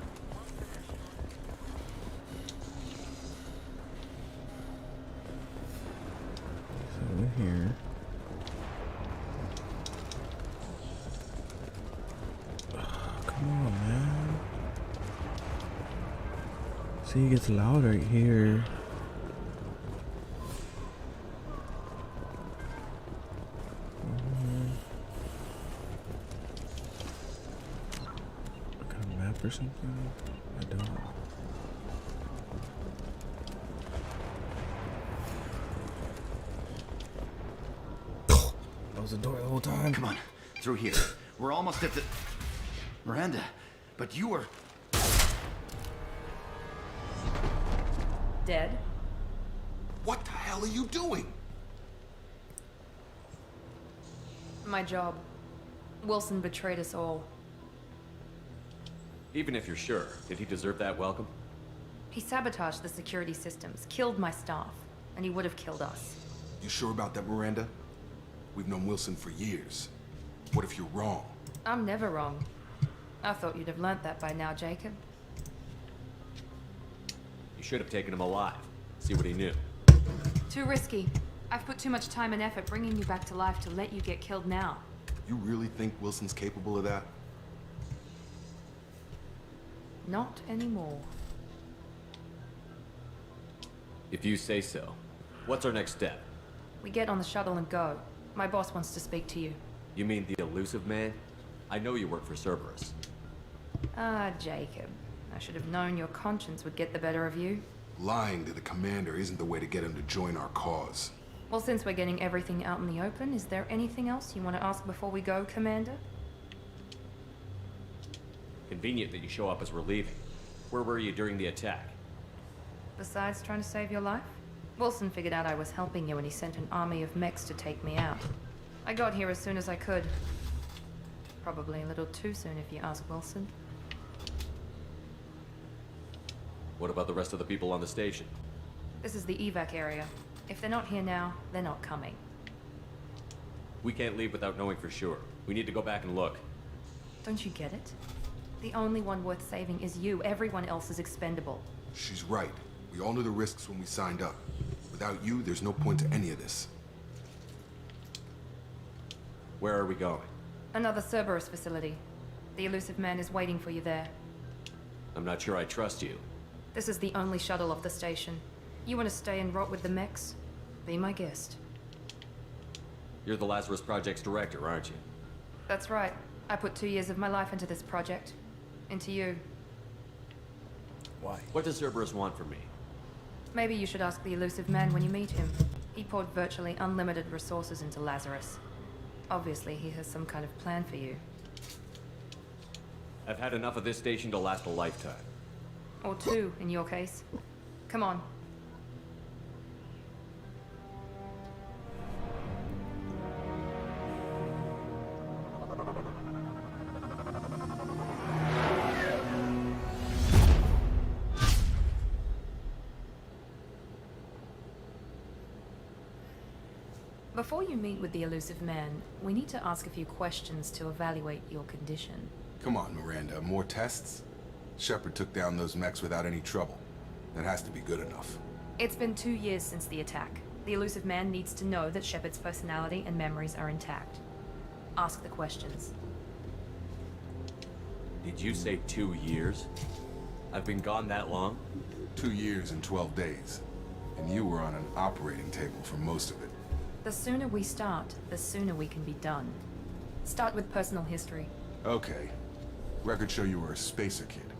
So we're here. Come on, man. See, it gets loud right here. Got a map or something? I don't. That was the door the whole time. Come on, through here. We're almost at the... Miranda, but you were... Dead? What the hell are you doing? My job. Wilson betrayed us all. Even if you're sure, did he deserve that welcome? He sabotaged the security systems, killed my staff, and he would have killed us. You sure about that, Miranda? We've known Wilson for years. What if you're wrong? I'm never wrong. I thought you'd have learnt that by now, Jacob. You should have taken him alive. See what he knew. Too risky. I've put too much time and effort bringing you back to life to let you get killed now. You really think Wilson's capable of that? Not anymore. If you say so. What's our next step? We get on the shuttle and go. My boss wants to speak to you. You mean the elusive man? I know you work for Cerberus. Ah, Jacob. I should have known your conscience would get the better of you. Lying to the commander isn't the way to get him to join our cause. Well, since we're getting everything out in the open, is there anything else you want to ask before we go, Commander? Convenient that you show up as we're leaving. Where were you during the attack? Besides trying to save your life? Wilson figured out I was helping you when he sent an army of mechs to take me out. I got here as soon as I could. Probably a little too soon if you ask Wilson. What about the rest of the people on the station? This is the evac area. If they're not here now, they're not coming. We can't leave without knowing for sure. We need to go back and look. Don't you get it? The only one worth saving is you. Everyone else is expendable. She's right. We all knew the risks when we signed up. Without you, there's no point to any of this. Where are we going? Another Cerberus facility. The Elusive Man is waiting for you there. I'm not sure I trust you. This is the only shuttle off the station. You want to stay and rot with the mechs? Be my guest. You're the Lazarus Project's director, aren't you? That's right. I put 2 years of my life into this project. Into you. Why? What does Cerberus want from me? Maybe you should ask the Elusive Man when you meet him. He poured virtually unlimited resources into Lazarus. Obviously, he has some kind of plan for you. I've had enough of this station to last a lifetime. Or 2, in your case. Come on. Before you meet with the Elusive Man, we need to ask a few questions to evaluate your condition. Come on, Miranda. More tests? Shepard took down those mechs without any trouble. That has to be good enough. It's been 2 years since the attack. The Elusive Man needs to know that Shepard's personality and memories are intact. Ask the questions. Did you say 2 years? I've been gone that long? 2 years and 12 days. And you were on an operating table for most of it. The sooner we start, the sooner we can be done. Start with personal history. Okay. Records show you were a spacer kid,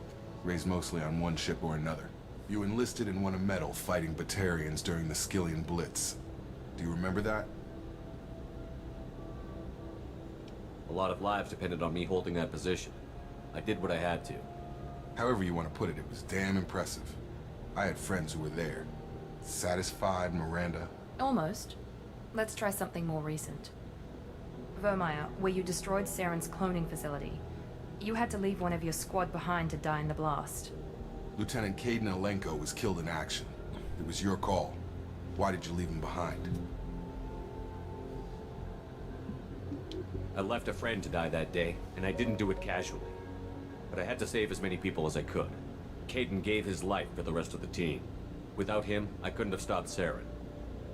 raised mostly on one ship or another. You enlisted and won a medal fighting Batarians during the Skillian Blitz. Do you remember that? A lot of lives depended on me holding that position. I did what I had to. However you want to put it, it was damn impressive. I had friends who were there. Satisfied, Miranda? Almost. Let's try something more recent. Vermeer, where you destroyed Saren's cloning facility. You had to leave one of your squad behind to die in the blast. Lieutenant Caden Alenko was killed in action. It was your call. Why did you leave him behind? I left a friend to die that day, and I didn't do it casually. But I had to save as many people as I could. Caden gave his life for the rest of the team. Without him, I couldn't have stopped Saren.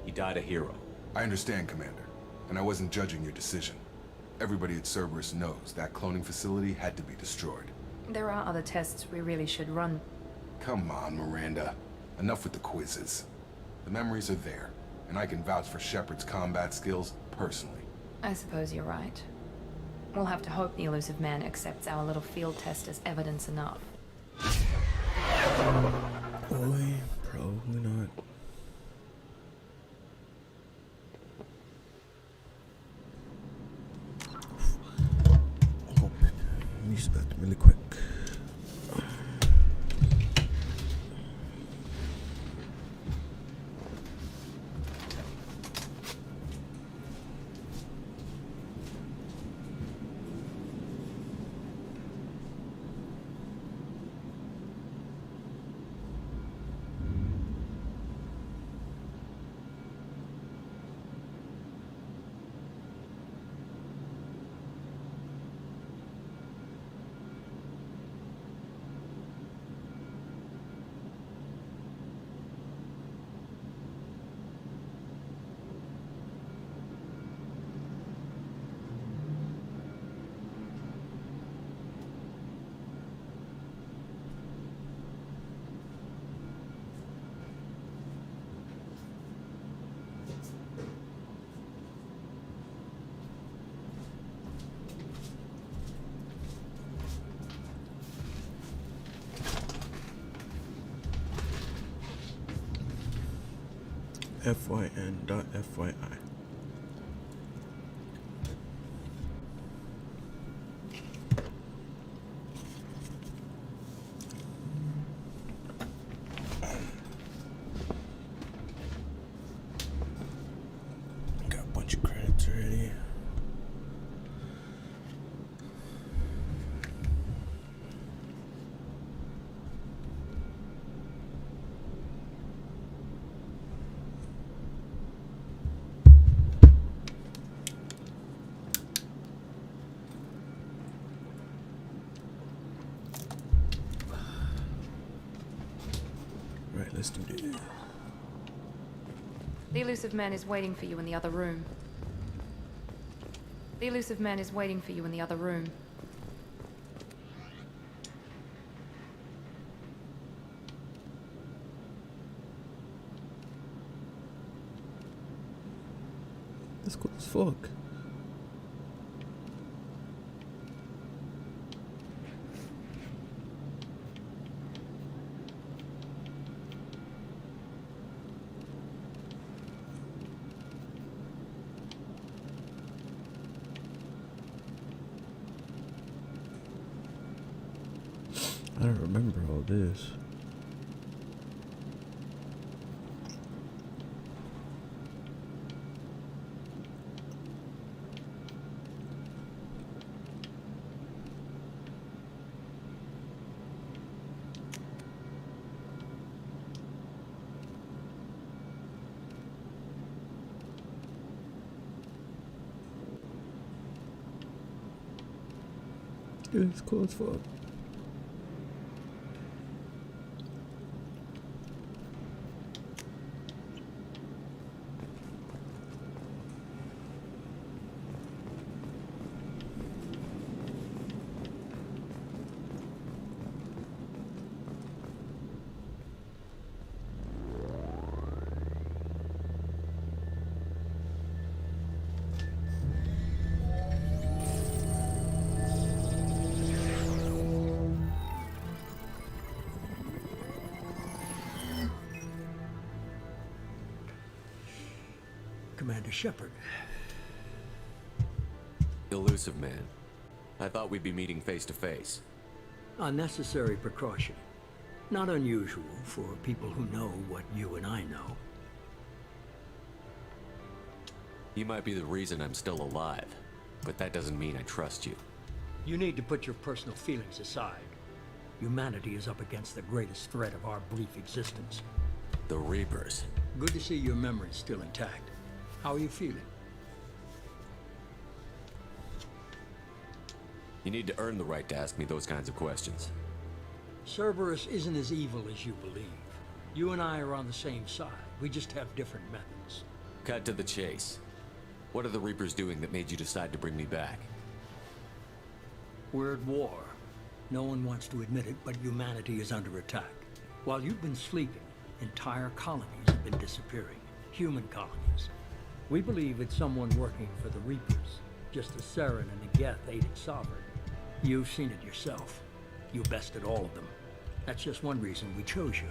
He died a hero. I understand, Commander, and I wasn't judging your decision. Everybody at Cerberus knows that cloning facility had to be destroyed. There are other tests we really should run. Come on, Miranda. Enough with the quizzes. The memories are there, and I can vouch for Shepard's combat skills personally. I suppose you're right. We'll have to hope the Elusive Man accepts our little field test as evidence enough. Boy, probably not. Let me use that really quick. FYN.FYI. Got a bunch of credits already. Let's do this. The elusive man is waiting for you in the other room. The elusive man is waiting for you in the other room. That's cool as fuck. I don't remember all this. Dude, it's cool as fuck. Commander Shepard. Elusive man. I thought we'd be meeting face to face. Unnecessary precaution. Not unusual for people who know what you and I know. You might be the reason I'm still alive, but that doesn't mean I trust you. You need to put your personal feelings aside. Humanity is up against the greatest threat of our brief existence. The Reapers. Good to see your memory's still intact. How are you feeling? You need to earn the right to ask me those kinds of questions. Cerberus isn't as evil as you believe. You and I are on the same side. We just have different methods. Cut to the chase. What are the Reapers doing that made you decide to bring me back? We're at war. No one wants to admit it, but humanity is under attack. While you've been sleeping, entire colonies have been disappearing. Human colonies. We believe it's someone working for the Reapers, just as Saren and the Geth aided Sovereign. You've seen it yourself. You bested all of them. That's just one reason we chose you.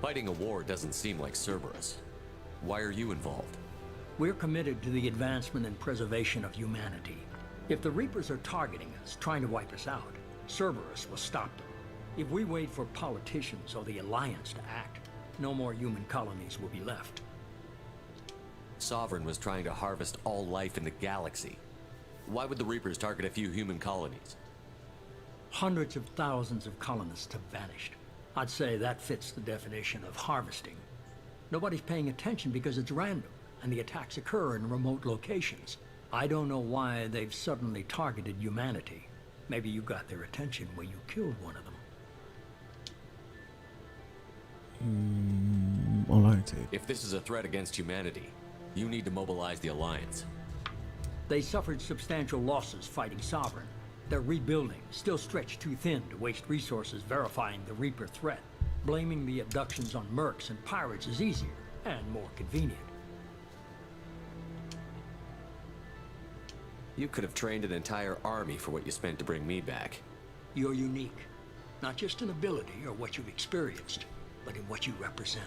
Fighting a war doesn't seem like Cerberus. Why are you involved? We're committed to the advancement and preservation of humanity. If the Reapers are targeting us, trying to wipe us out, Cerberus will stop them. If we wait for politicians or the Alliance to act, no more human colonies will be left. Sovereign was trying to harvest all life in the galaxy. Why would the Reapers target a few human colonies? Hundreds of thousands of colonists have vanished. I'd say that fits the definition of harvesting. Nobody's paying attention because it's random, and the attacks occur in remote locations. I don't know why they've suddenly targeted humanity. Maybe you got their attention when you killed one of them. Alliance. If this is a threat against humanity, you need to mobilize the Alliance. They suffered substantial losses fighting Sovereign. They're rebuilding, still stretched too thin to waste resources verifying the Reaper threat. Blaming the abductions on mercs and pirates is easier and more convenient. You could have trained an entire army for what you spent to bring me back. You're unique. Not just in ability or what you've experienced, but in what you represent.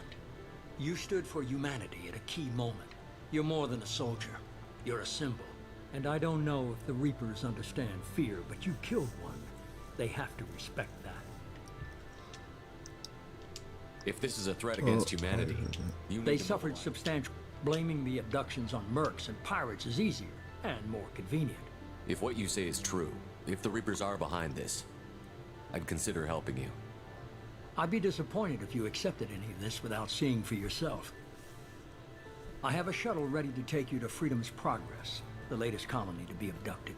You stood for humanity at a key moment. You're more than a soldier. You're a symbol. And I don't know if the Reapers understand fear, but you killed one. They have to respect that. If this is a threat against humanity, you need They to suffered substantial. Blaming the abductions on mercs and pirates is easier and more convenient. If what you say is true, if the Reapers are behind this, I'd consider helping you. I'd be disappointed if you accepted any of this without seeing for yourself. I have a shuttle ready to take you to Freedom's Progress. the latest colony to be abducted.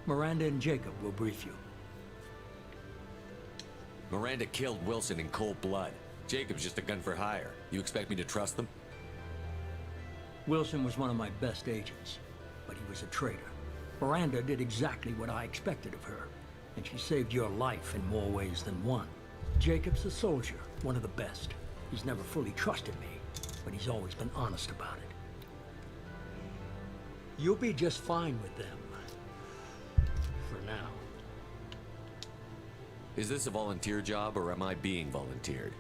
Miranda and Jacob will brief you. Miranda killed Wilson in cold blood. Jacob's just a gun for hire. You expect me to trust them? Wilson was one of my best agents, but he was a traitor. Miranda did exactly what I expected of her, and she saved your life in more ways than one. Jacob's a soldier, one of the best. He's never fully trusted me, but he's always been honest about it. You'll be just fine with them. For now. Is this a volunteer job, or am I being volunteered?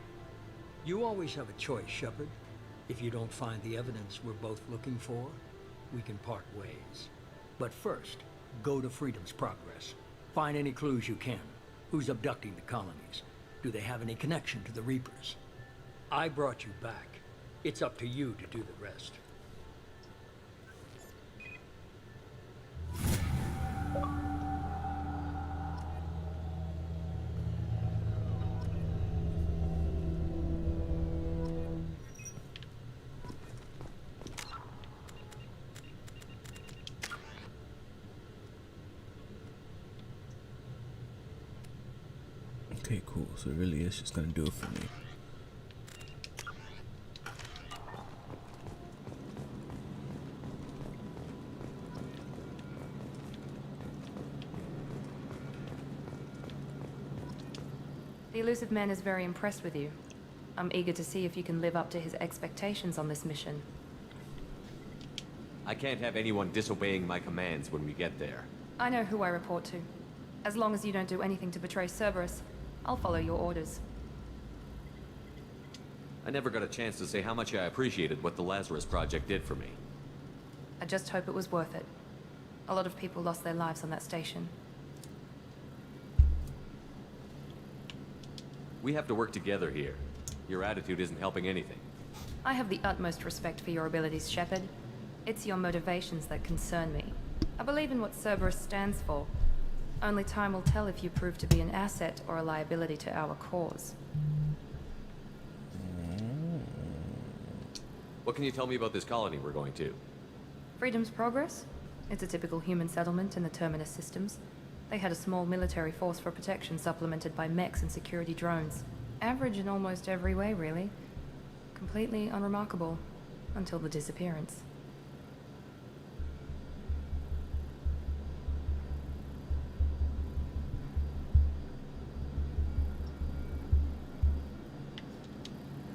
You always have a choice, Shepard. If you don't find the evidence we're both looking for, we can part ways. But first, go to Freedom's Progress. Find any clues you can. Who's abducting the colonies? Do they have any connection to the Reapers? I brought you back. It's up to you to do the rest. Okay, cool. So really, it's just gonna do it for me. The Elusive Man is very impressed with you. I'm eager to see if you can live up to his expectations on this mission. I can't have anyone disobeying my commands when we get there. I know who I report to. As long as you don't do anything to betray Cerberus, I'll follow your orders. I never got a chance to say how much I appreciated what the Lazarus Project did for me. I just hope it was worth it. A lot of people lost their lives on that station. We have to work together here. Your attitude isn't helping anything. I have the utmost respect for your abilities, Shepard. It's your motivations that concern me. I believe in what Cerberus stands for. Only time will tell if you prove to be an asset or a liability to our cause. What can you tell me about this colony we're going to? Freedom's Progress? It's a typical human settlement in the Terminus systems. They had a small military force for protection supplemented by mechs and security drones. Average in almost every way, really. Completely unremarkable. Until the disappearance.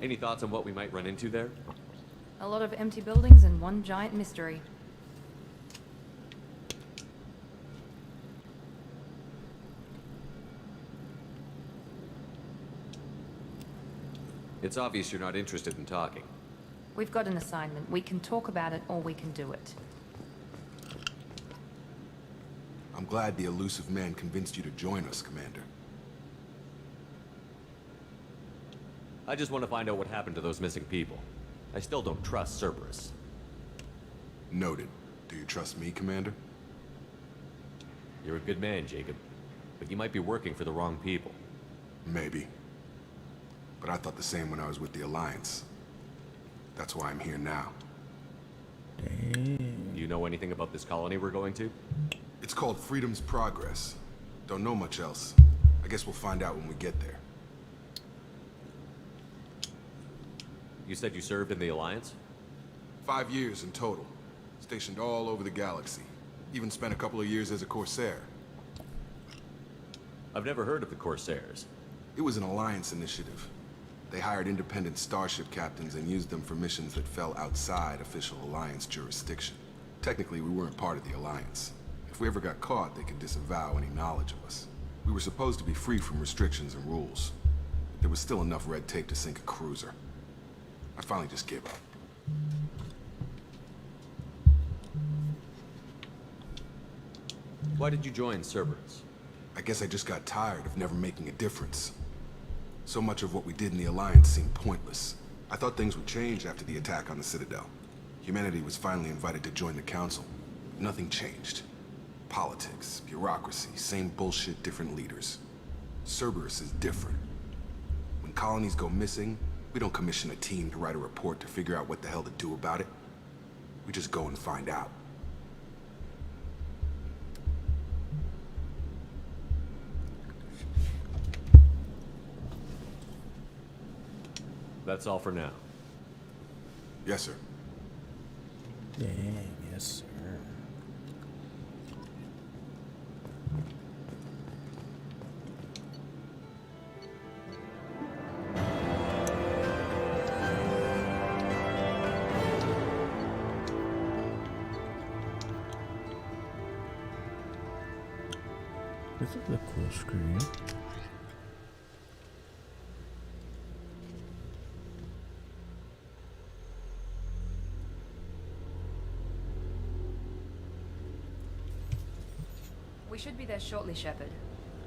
Any thoughts on what we might run into there? A lot of empty buildings and one giant mystery. It's obvious you're not interested in talking. We've got an assignment. We can talk about it or we can do it. I'm glad the Elusive Man convinced you to join us, Commander. I just want to find out what happened to those missing people. I still don't trust Cerberus. Noted. Do you trust me, Commander? You're a good man, Jacob. But you might be working for the wrong people. Maybe. But I thought the same when I was with the Alliance. That's why I'm here now. Damn. You know anything about this colony we're going to? It's called Freedom's Progress. Don't know much else. I guess we'll find out when we get there. You said you served in the Alliance? 5 years in total. Stationed all over the galaxy. Even spent a couple of years as a Corsair. I've never heard of the Corsairs. It was an Alliance initiative. They hired independent starship captains and used them for missions that fell outside official Alliance jurisdiction. Technically, we weren't part of the Alliance. If we ever got caught, they could disavow any knowledge of us. We were supposed to be free from restrictions and rules. But there was still enough red tape to sink a cruiser. I finally just gave up. Why did you join Cerberus? I guess I just got tired of never making a difference. So much of what we did in the Alliance seemed pointless. I thought things would change after the attack on the Citadel. Humanity was finally invited to join the Council. Nothing changed. Politics, bureaucracy, same bullshit, different leaders. Cerberus is different. When colonies go missing, we don't commission a team to write a report to figure out what the hell to do about it. We just go and find out. That's all for now. Yes, sir. Dang, yes, sir. This is a cool screen. We should be there shortly, Shepard.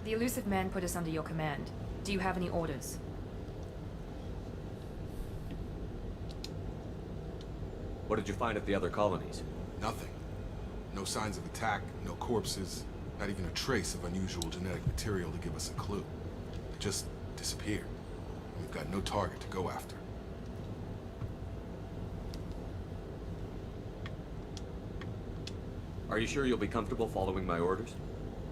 The elusive man put us under your command. Do you have any orders? What did you find at the other colonies? Nothing. No signs of attack, no corpses, not even a trace of unusual genetic material to give us a clue. It just disappeared. We've got no target to go after. Are you sure you'll be comfortable following my orders?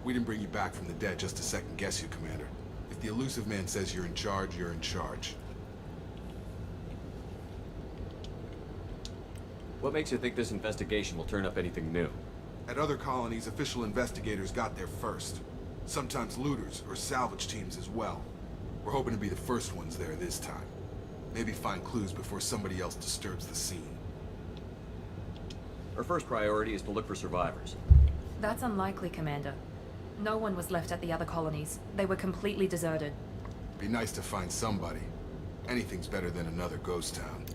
We didn't bring you back from the dead just to second guess you, Commander. If the elusive man says you're in charge, you're in charge. What makes you think this investigation will turn up anything new? At other colonies, official investigators got there first. Sometimes looters or salvage teams as well. We're hoping to be the first ones there this time. Maybe find clues before somebody else disturbs the scene. Our first priority is to look for survivors. That's unlikely, Commander. No one was left at the other colonies. They were completely deserted. Be nice to find somebody. Anything's better than another ghost town.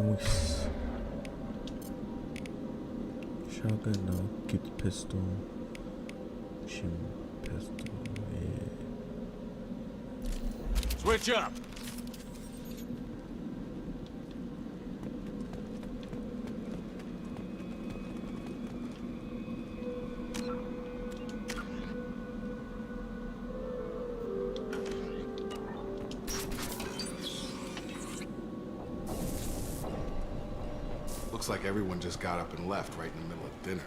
Nice. Shotgun, no. Keep the pistol. Shoot, pistol. Yeah. Switch up! Looks like everyone just got up and left right in the middle of dinner.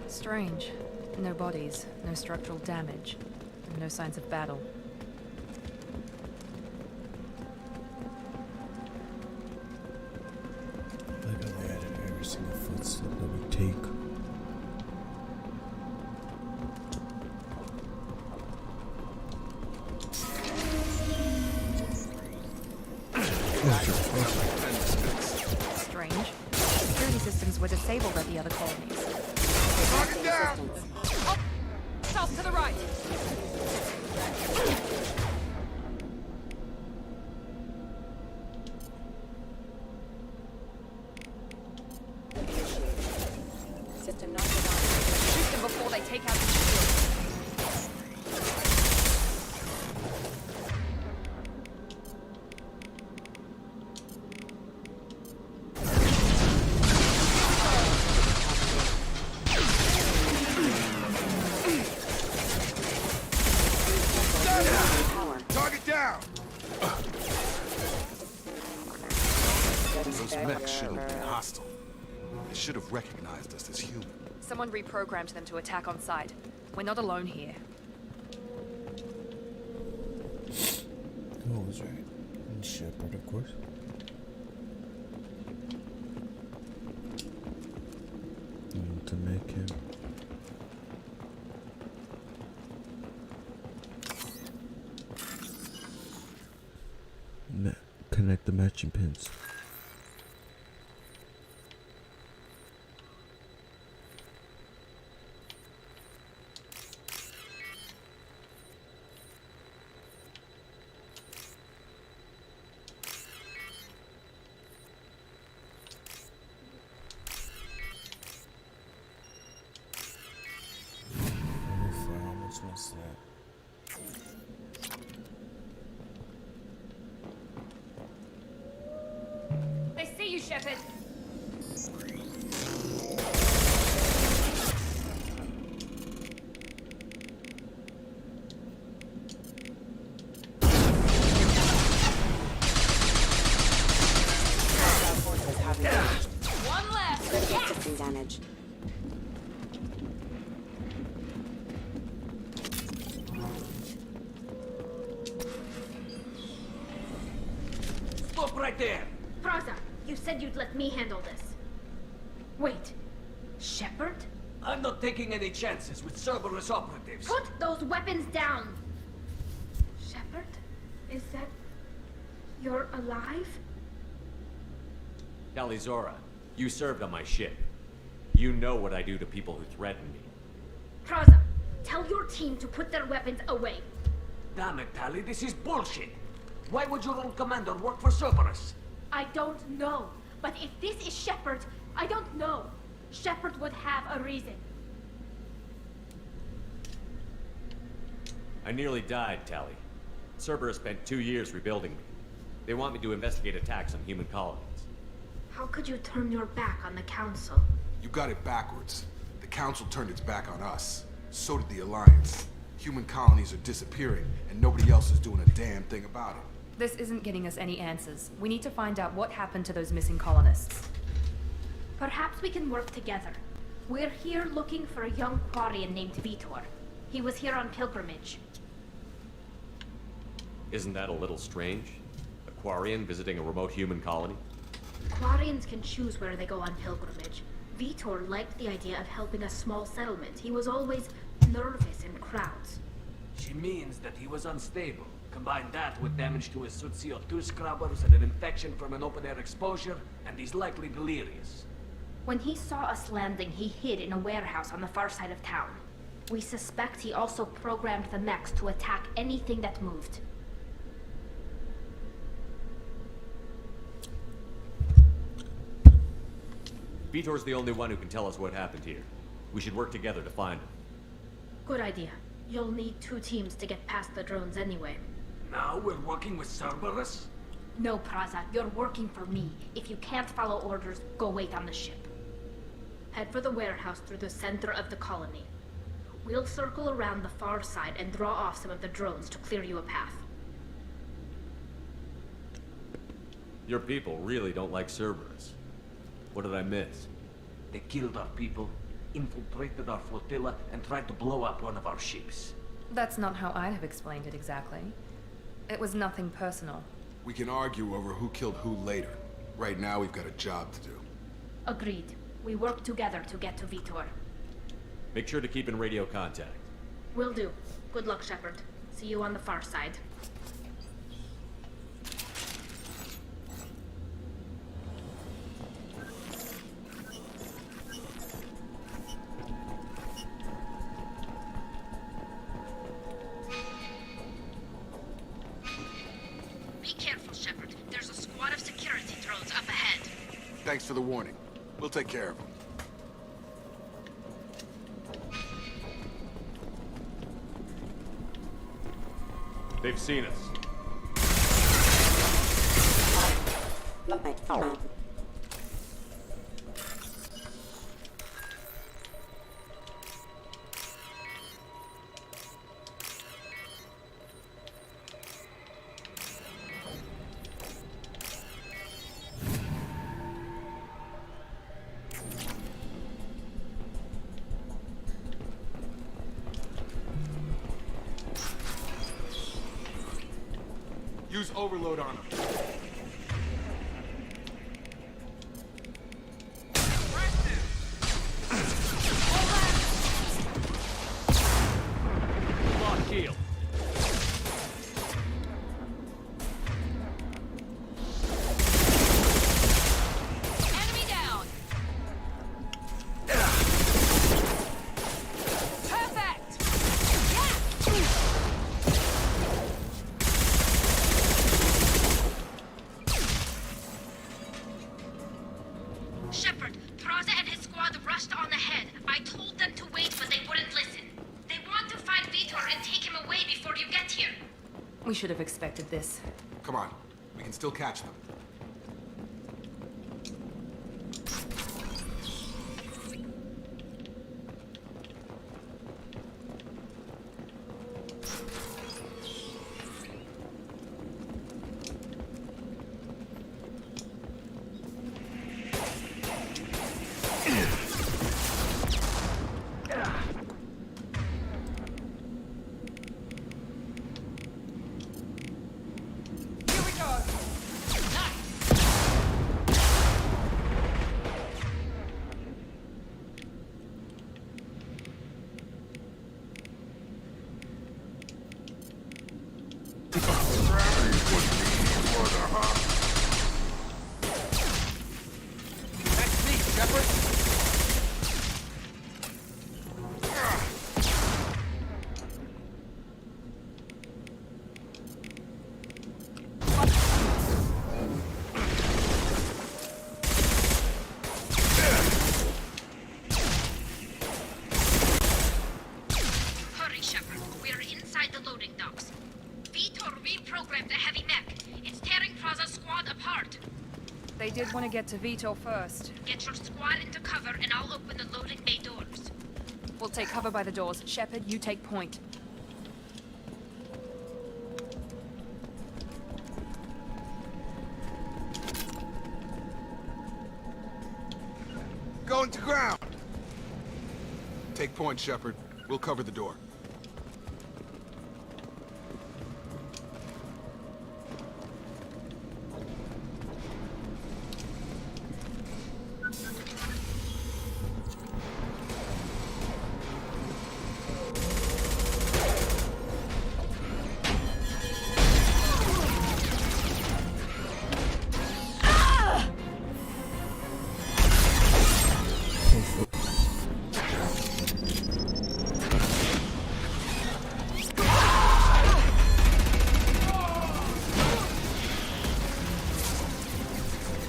Strange. No bodies, no structural damage, and no signs of battle. Like how they added every single footstep that we take. Strange. Security systems were disabled at the other colonies. Target down! South to the right! System not designed. Shoot them before they take out the shield. Target down! Those mechs shouldn't have been hostile. They should have recognized us as human. Someone reprogrammed them to attack on sight. We're not alone here. Who was right? And Shepard, of course. To make him. Connect the matching pins. Shepard. One left. System damage. Stop right there! Praza, you said you'd let me handle this. Wait, Shepard? I'm not taking any chances with Cerberus operatives. Put those weapons down! Shepard? Is that... you're alive? Talizora, you served on my ship. You know what I do to people who threaten me. Praza, tell your team to put their weapons away. Damn it, Tali, this is bullshit! Why would your own commander work for Cerberus? I don't know. But if this is Shepard, I don't know. Shepard would have a reason. I nearly died, Tali. Cerberus spent 2 years rebuilding me. They want me to investigate attacks on human colonies. How could you turn your back on the Council? You got it backwards. The Council turned its back on us. So did the Alliance. Human colonies are disappearing, and nobody else is doing a damn thing about it. This isn't getting us any answers. We need to find out what happened to those missing colonists. Perhaps we can work together. We're here looking for a young Quarian named Vitor. He was here on pilgrimage. Isn't that a little strange? A Quarian visiting a remote human colony? Quarians can choose where they go on pilgrimage. Vitor liked the idea of helping a small settlement. He was always nervous in crowds. She means that he was unstable. Combine that with damage to his suit CO2 scrubbers and an infection from an open-air exposure, and he's likely delirious. When he saw us landing, he hid in a warehouse on the far side of town. We suspect he also programmed the mechs to attack anything that moved. Vitor's the only one who can tell us what happened here. We should work together to find him. Good idea. You'll need 2 teams to get past the drones anyway. Now we're working with Cerberus? No, Praza, you're working for me. If you can't follow orders, go wait on the ship. Head for the warehouse through the center of the colony. We'll circle around the far side and draw off some of the drones to clear you a path. Your people really don't like Cerberus. What did I miss? They killed our people, infiltrated our flotilla, and tried to blow up one of our ships. That's not how I'd have explained it exactly. It was nothing personal. We can argue over who killed who later. Right now, we've got a job to do. Agreed. We work together to get to Vitor. Make sure to keep in radio contact. Will do. Good luck, Shepard. See you on the far side. Be careful, Shepard. There's a squad of security drones up ahead. Thanks for the warning. We'll take care of them. They've seen us. Use overload on them. Lock keel. Enemy down! Perfect! Shepard, Praza and his squad rushed on ahead. I told them to wait, but they wouldn't listen. They want to find Vitor and take him away before you get here. We should have expected this. Come on. We can still catch them. Shepard? Hurry, Shepard. We're inside the loading docks. Vitor reprogrammed the heavy mech. It's tearing Praza's squad apart. They did want to get to Vito first. Get your squad into cover and I'll open the loading bay doors. We'll take cover by the doors. Shepard, you take point. Going to ground! Take point, Shepard. We'll cover the door.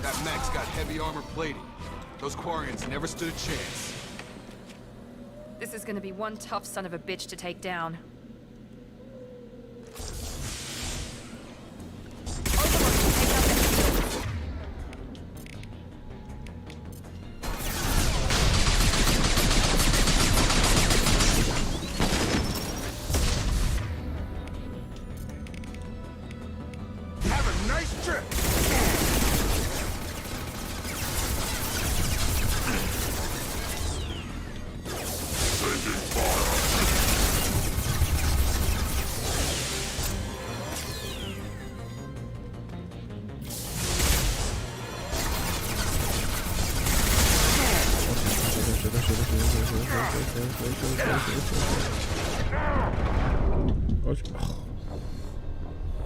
That mech's got heavy armor plating. Those Quarians never stood a chance. This is gonna be one tough son of a bitch to take down. Have a nice trip!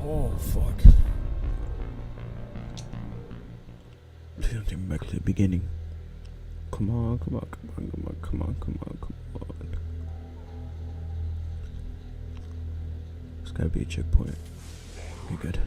Oh, fuck. Please don't take me back to the beginning. Come on, come on, come on, come on, come on, come on, come on. There's gotta be a checkpoint. Be good.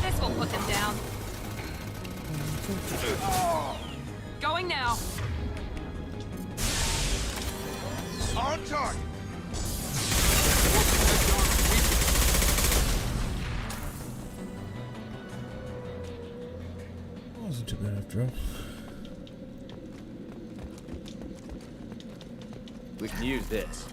This will put them down. Going now. On target! Wasn't too bad after all. We can use this.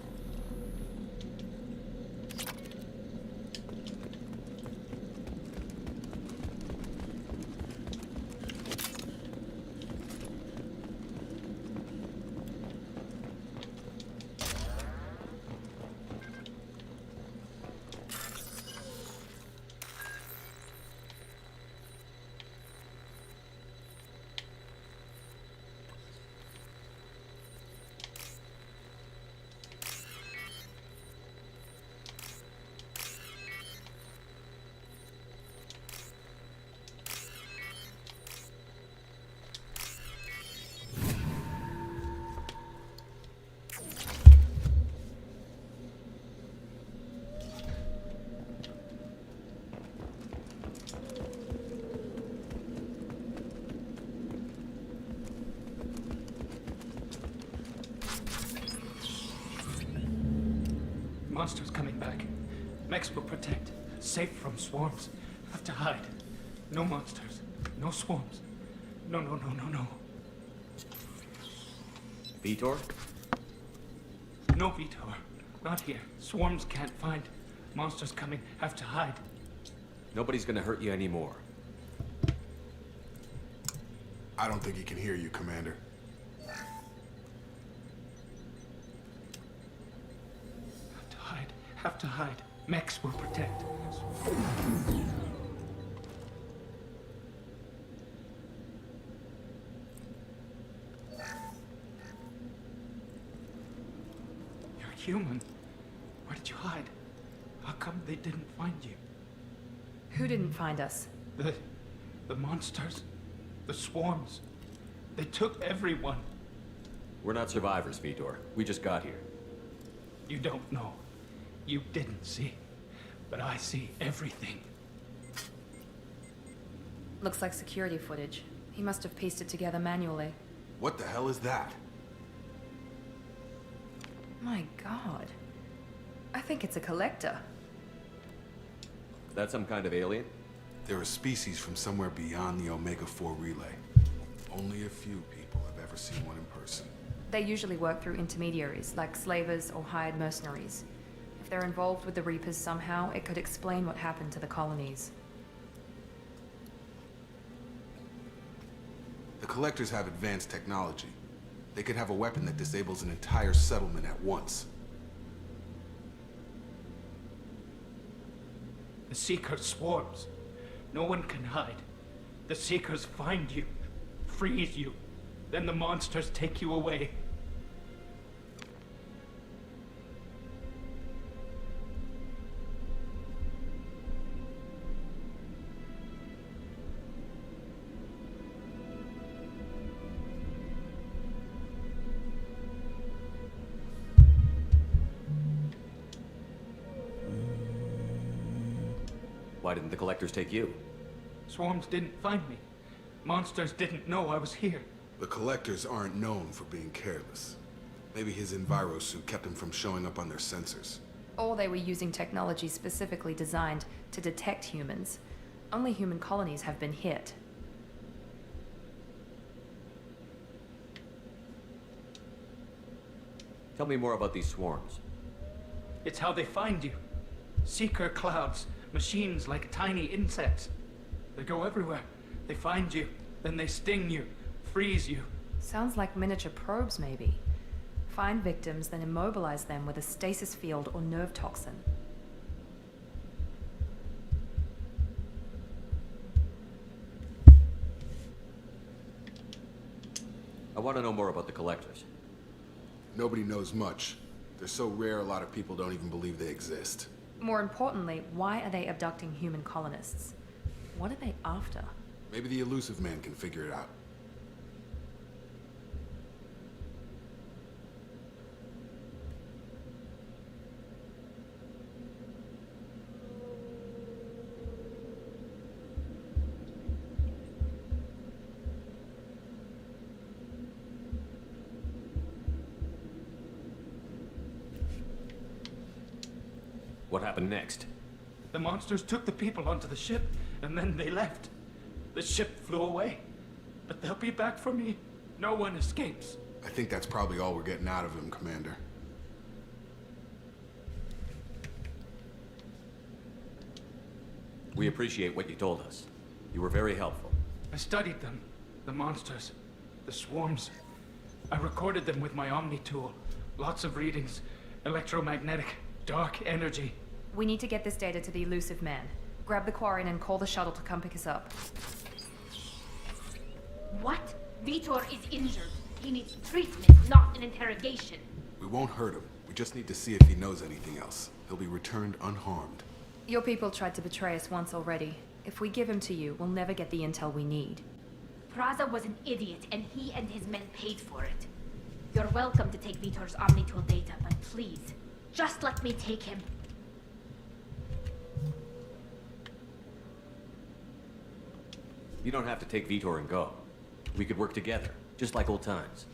Monsters coming back. Mechs will protect. Safe from swarms. Have to hide. No monsters. No swarms. No, no, no, no, no. Vitor? No, Vitor. Not here. Swarms can't find. Monsters coming. Have to hide. Nobody's gonna hurt you anymore. I don't think he can hear you, Commander. Have to hide. Have to hide. Mex will protect. You're human. Where did you hide? How come they didn't find you? Who didn't find us? The monsters. The swarms. They took everyone. We're not survivors, Vitor. We just got here. You don't know. You didn't see. But I see everything. Looks like security footage. He must have pieced it together manually. What the hell is that? My god. I think it's a collector. Is that some kind of alien? They're a species from somewhere beyond the Omega-4 relay. Only a few people have ever seen one in person. They usually work through intermediaries, like slavers or hired mercenaries. If they're involved with the Reapers somehow, it could explain what happened to the colonies. The Collectors have advanced technology. They could have a weapon that disables an entire settlement at once. The Seeker swarms. No one can hide. The Seekers find you, freeze you, then the monsters take you away. Why didn't the Collectors take you? Swarms didn't find me. Monsters didn't know I was here. The Collectors aren't known for being careless. Maybe his envirosuit kept him from showing up on their sensors. Or they were using technology specifically designed to detect humans. Only human colonies have been hit. Tell me more about these swarms. It's how they find you. Seeker clouds, machines like tiny insects. They go everywhere. They find you, then they sting you, freeze you. Sounds like miniature probes, maybe. Find victims, then immobilize them with a stasis field or nerve toxin. I want to know more about the Collectors. Nobody knows much. They're so rare, a lot of people don't even believe they exist. More importantly, why are they abducting human colonists? What are they after? Maybe the Elusive Man can figure it out. What happened next? The monsters took the people onto the ship, and then they left. The ship flew away. But they'll be back for me. No one escapes. I think that's probably all we're getting out of him, Commander. We appreciate what you told us. You were very helpful. I studied them. The monsters. The swarms. I recorded them with my Omni tool. Lots of readings. Electromagnetic. Dark energy. We need to get this data to the Elusive Man. Grab the Quarian and call the shuttle to come pick us up. What? Vitor is injured. He needs treatment, not an interrogation. We won't hurt him. We just need to see if he knows anything else. He'll be returned unharmed. Your people tried to betray us once already. If we give him to you, we'll never get the intel we need. Praza was an idiot, and he and his men paid for it. You're welcome to take Vitor's Omnitool data, but please, just let me take him. You don't have to take Vitor and go. We could work together, just like old times.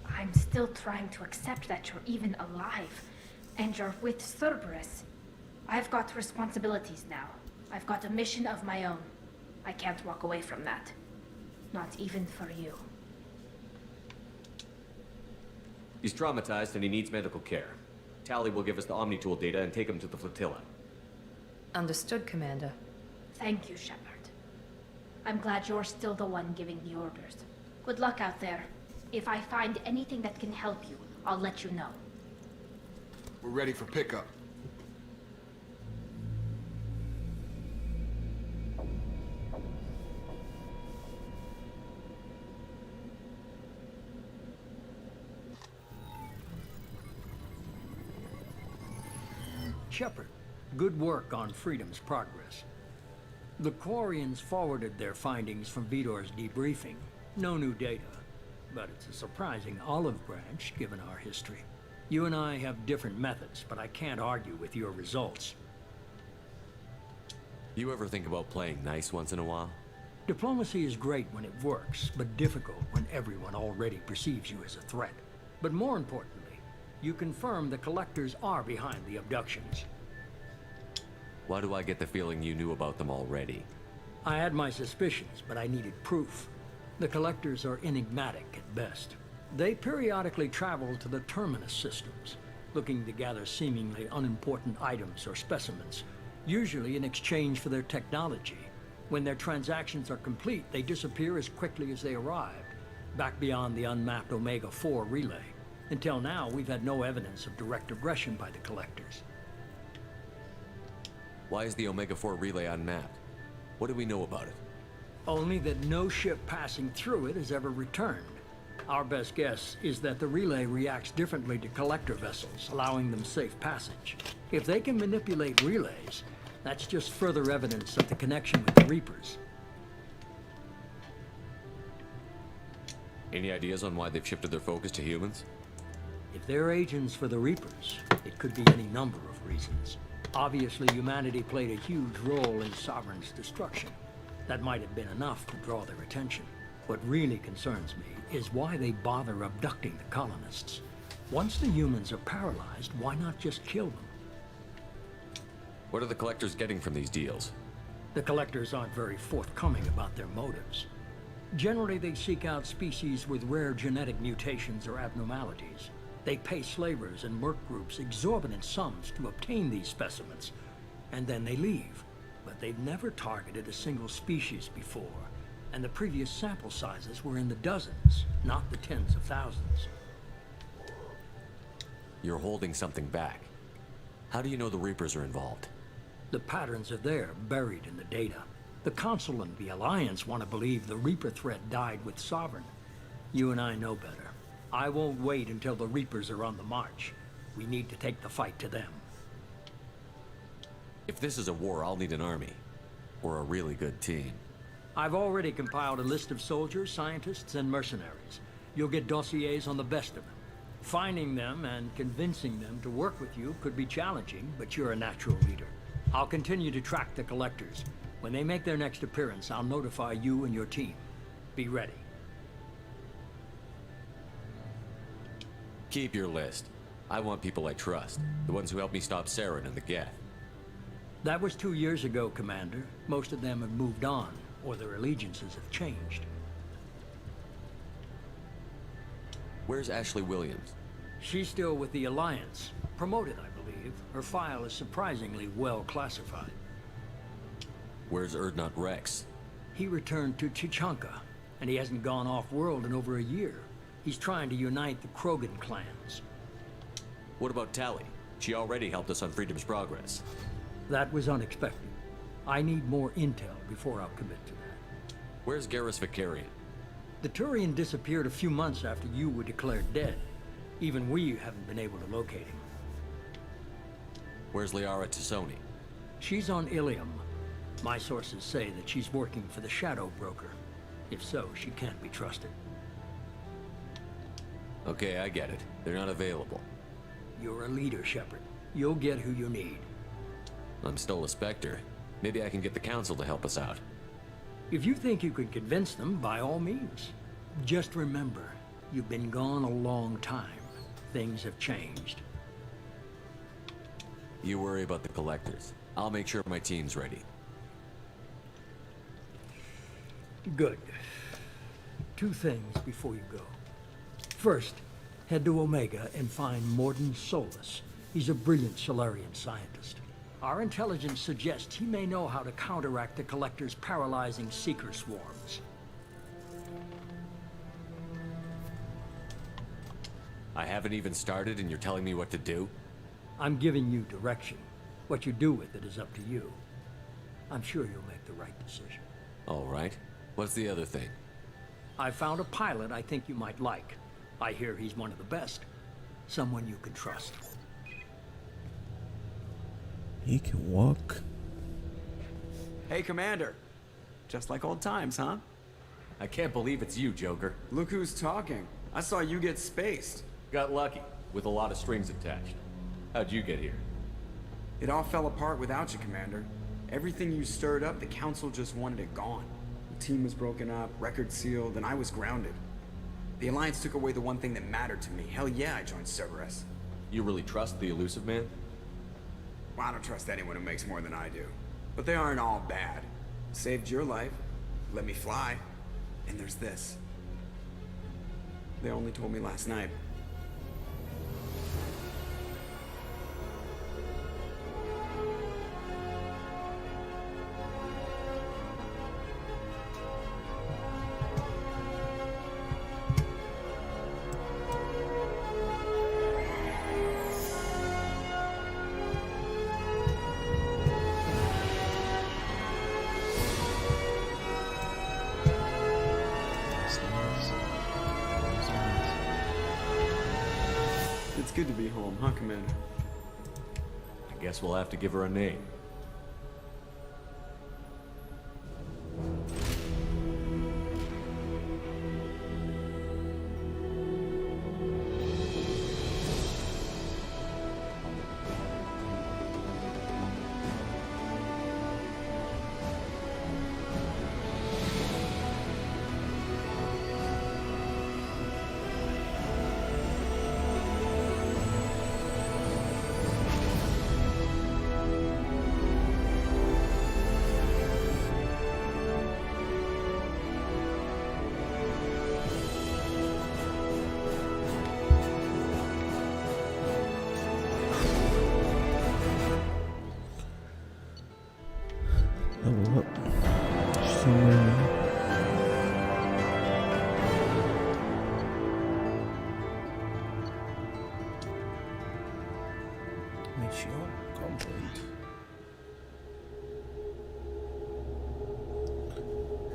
I'm still trying to accept that you're even alive, and you're with Cerberus. I've got responsibilities now. I've got a mission of my own. I can't walk away from that. Not even for you. He's traumatized and he needs medical care. Tali will give us the Omnitool data and take him to the flotilla. Understood, Commander. Thank you, Shepard. I'm glad you're still the one giving the orders. Good luck out there. If I find anything that can help you, I'll let you know. We're ready for pickup. Shepard, good work on Freedom's progress. The Quarians forwarded their findings from Vidor's debriefing. No new data, but it's a surprising olive branch given our history. You and I have different methods, but I can't argue with your results. You ever think about playing nice once in a while? Diplomacy is great when it works, but difficult when everyone already perceives you as a threat. But more importantly, you confirm the Collectors are behind the abductions. Why do I get the feeling you knew about them already? I had my suspicions, but I needed proof. The Collectors are enigmatic at best. They periodically travel to the Terminus systems, looking to gather seemingly unimportant items or specimens, usually in exchange for their technology. When their transactions are complete, they disappear as quickly as they arrived, back beyond the unmapped Omega-4 relay. Until now, we've had no evidence of direct aggression by the Collectors. Why is the Omega-4 relay unmapped? What do we know about it? Only that no ship passing through it has ever returned. Our best guess is that the relay reacts differently to Collector vessels, allowing them safe passage. If they can manipulate relays, that's just further evidence of the connection with the Reapers. Any ideas on why they've shifted their focus to humans? If they're agents for the Reapers, it could be any number of reasons. Obviously, humanity played a huge role in Sovereign's destruction. That might have been enough to draw their attention. What really concerns me is why they bother abducting the colonists. Once the humans are paralyzed, why not just kill them? What are the Collectors getting from these deals? The Collectors aren't very forthcoming about their motives. Generally, they seek out species with rare genetic mutations or abnormalities. They pay slavers and merc groups exorbitant sums to obtain these specimens, and then they leave. But they've never targeted a single species before, and the previous sample sizes were in the dozens, not the tens of thousands. You're holding something back. How do you know the Reapers are involved? The patterns are there, buried in the data. The Council and the Alliance want to believe the Reaper threat died with Sovereign. You and I know better. I won't wait until the Reapers are on the march. We need to take the fight to them. If this is a war, I'll need an army. Or a really good team. I've already compiled a list of soldiers, scientists, and mercenaries. You'll get dossiers on the best of them. Finding them and convincing them to work with you could be challenging, but you're a natural leader. I'll continue to track the Collectors. When they make their next appearance, I'll notify you and your team. Be ready. Keep your list. I want people I trust. The ones who helped me stop Saren and the Geth. That was 2 years ago, Commander. Most of them have moved on, or their allegiances have changed. Where's Ashley Williams? She's still with the Alliance. Promoted, I believe. Her file is surprisingly well classified. Where's Urdnot Rex? He returned to Chichanka, and he hasn't gone off-world in over a year. He's trying to unite the Krogan clans. What about Tali? She already helped us on Freedom's Progress. That was unexpected. I need more intel before I'll commit to that. Where's Garrus Vakarian? The Turian disappeared a few months after you were declared dead. Even we haven't been able to locate him. Where's Liara Tassoni? She's on Ilium. My sources say that she's working for the Shadow Broker. If so, she can't be trusted. Okay, I get it. They're not available. You're a leader, Shepard. You'll get who you need. I'm still a Spectre. Maybe I can get the Council to help us out. If you think you could convince them, by all means. Just remember, you've been gone a long time. Things have changed. You worry about the Collectors. I'll make sure my team's ready. Good. 2 things before you go. First, head to Omega and find Mordin Solus. He's a brilliant Solarian scientist. Our intelligence suggests he may know how to counteract the Collector's paralyzing Seeker swarms. I haven't even started and you're telling me what to do? I'm giving you direction. What you do with it is up to you. I'm sure you'll make the right decision. All right. What's the other thing? I found a pilot I think you might like. I hear he's one of the best. Someone you can trust. He can walk. Hey, Commander. Just like old times, huh? I can't believe it's you, Joker. Look who's talking. I saw you get spaced. Got lucky, with a lot of strings attached. How'd you get here? It all fell apart without you, Commander. Everything you stirred up, the Council just wanted it gone. The team was broken up, record sealed, and I was grounded. The Alliance took away the one thing that mattered to me. Hell yeah, I joined Cerberus. You really trust the Elusive Man? Well, I don't trust anyone who makes more than I do. But they aren't all bad. Saved your life, let me fly, and there's this. They only told me last night. It's good to be home, huh, Commander? I guess we'll have to give her a name. Level up. Somewhere. Mission complete.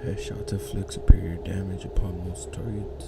Headshots inflict superior damage upon most targets.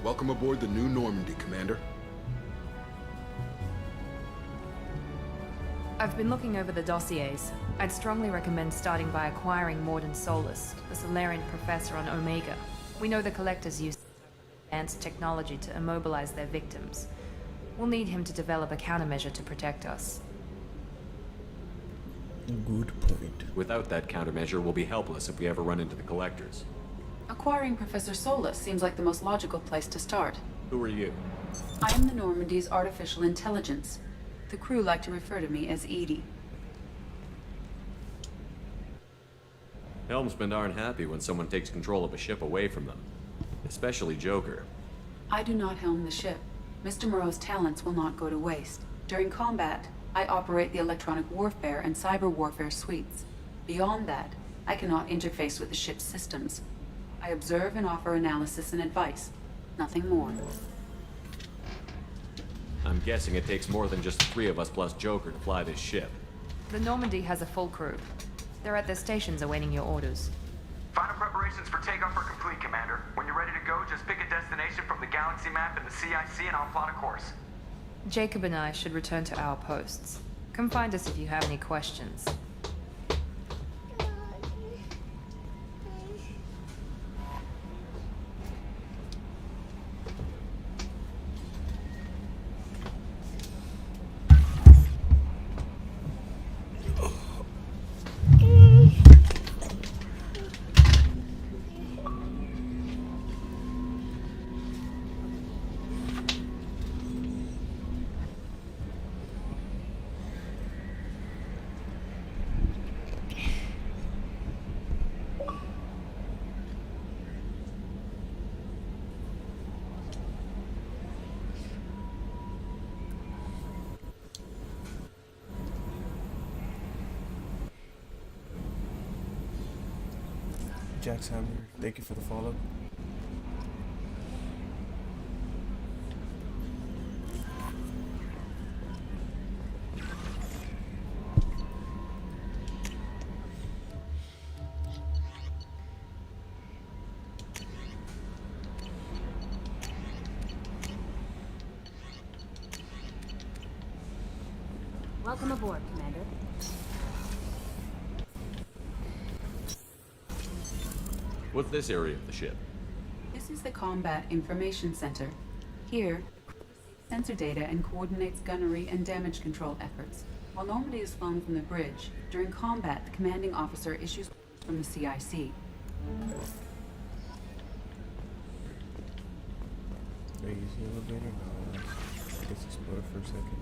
Welcome aboard the New Normandy, Commander. I've been looking over the dossiers. I'd strongly recommend starting by acquiring Mordin Solus, the Solarian professor on Omega. We know the Collectors use advanced technology to immobilize their victims. We'll need him to develop a countermeasure to protect us. Good point. Without that countermeasure, we'll be helpless if we ever run into the Collectors. Acquiring Professor Solus seems like the most logical place to start. Who are you? I am the Normandy's artificial intelligence. The crew like to refer to me as Edie. Helmsmen aren't happy when someone takes control of a ship away from them. Especially Joker. I do not helm the ship. Mr. Moreau's talents will not go to waste. During combat, I operate the electronic warfare and cyber warfare suites. Beyond that, I cannot interface with the ship's systems. I observe and offer analysis and advice. Nothing more. I'm guessing it takes more than just the three of us plus Joker to fly this ship. The Normandy has a full crew. They're at their stations awaiting your orders. Final preparations for takeoff are complete, Commander. When you're ready to go, just pick a destination from the galaxy map in the CIC and I'll plot a course. Jacob and I should return to our posts. Come find us if you have any questions. Jax Hammer, thank you for the follow. Welcome aboard, Commander. What's this area of the ship? This is the Combat Information Center. Here, sensor data and coordinates gunnery and damage control efforts. While Normandy is flown from the bridge, during combat, the commanding officer issues from the CIC. Are you using the elevator? No, I guess explode for a second.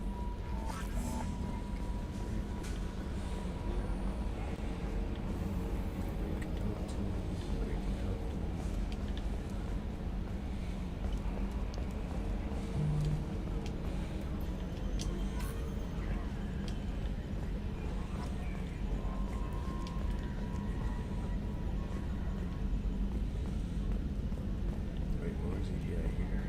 Wait, where is he at here?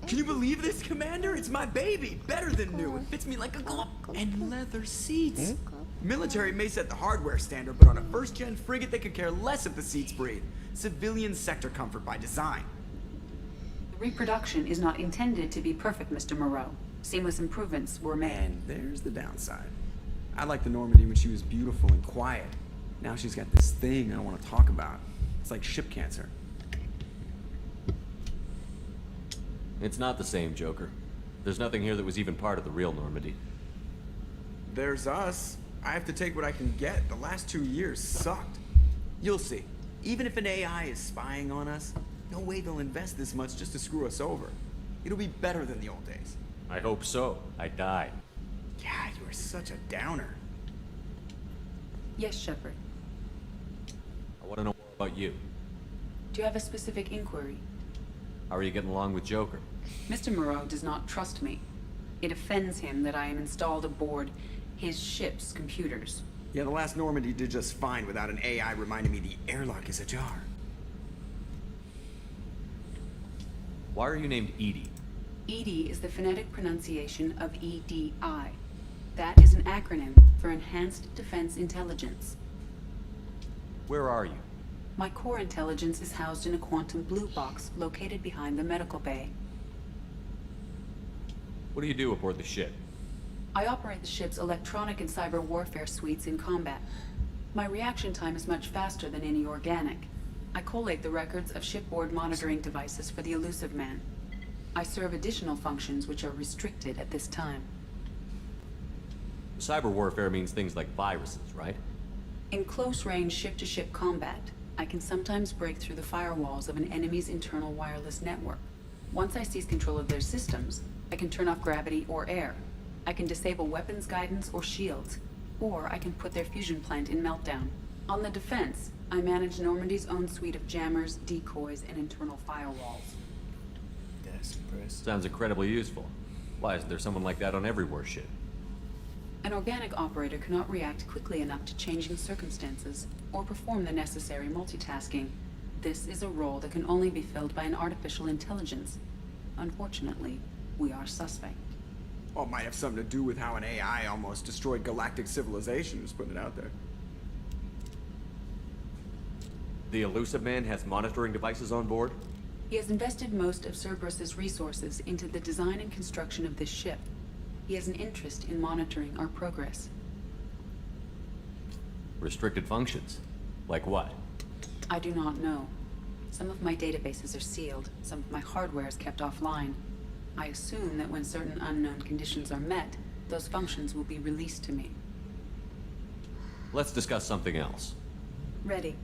Can you believe this, Commander? It's my baby. Better than new. It fits me like a glove. And leather seats. Military may set the hardware standard, but on a first-gen frigate, they could care less if the seats breathe. Civilian sector comfort by design. The reproduction is not intended to be perfect, Mr. Moreau. Seamless improvements were made. And there's the downside. I liked the Normandy when she was beautiful and quiet. Now she's got this thing I don't want to talk about. It's like ship cancer. It's not the same, Joker. There's nothing here that was even part of the real Normandy. There's us. I have to take what I can get. The last 2 years sucked. You'll see. Even if an AI is spying on us, no way they'll invest this much just to screw us over. It'll be better than the old days. I hope so. I died. Yeah, you are such a downer. Yes, Shepard. I want to know more about you. Do you have a specific inquiry? How are you getting along with Joker? Mr. Moreau does not trust me. It offends him that I am installed aboard his ship's computers. Yeah, the last Normandy did just fine without an AI reminding me the airlock is ajar. Why are you named EDI? EDI is the phonetic pronunciation of EDI. That is an acronym for Enhanced Defense Intelligence. Where are you? My core intelligence is housed in a quantum blue box located behind the medical bay. What do you do aboard the ship? I operate the ship's electronic and cyber warfare suites in combat. My reaction time is much faster than any organic. I collate the records of shipboard monitoring devices for the Elusive Man. I serve additional functions which are restricted at this time. Cyber warfare means things like viruses, right? In close-range ship-to-ship combat, I can sometimes break through the firewalls of an enemy's internal wireless network. Once I seize control of their systems, I can turn off gravity or air. I can disable weapons guidance or shields, or I can put their fusion plant in meltdown. On the defense, I manage Normandy's own suite of jammers, decoys, and internal firewalls. That's impressive. Sounds incredibly useful. Why isn't there someone like that on every warship? An organic operator cannot react quickly enough to changing circumstances or perform the necessary multitasking. This is a role that can only be filled by an artificial intelligence. Unfortunately, we are suspect. Well, it might have something to do with how an AI almost destroyed galactic civilization, just putting it out there. The Elusive Man has monitoring devices on board? He has invested most of Cerberus's resources into the design and construction of this ship. He has an interest in monitoring our progress. Restricted functions? Like what? I do not know. Some of my databases are sealed, some of my hardware is kept offline. I assume that when certain unknown conditions are met, those functions will be released to me. Let's discuss something else. Ready.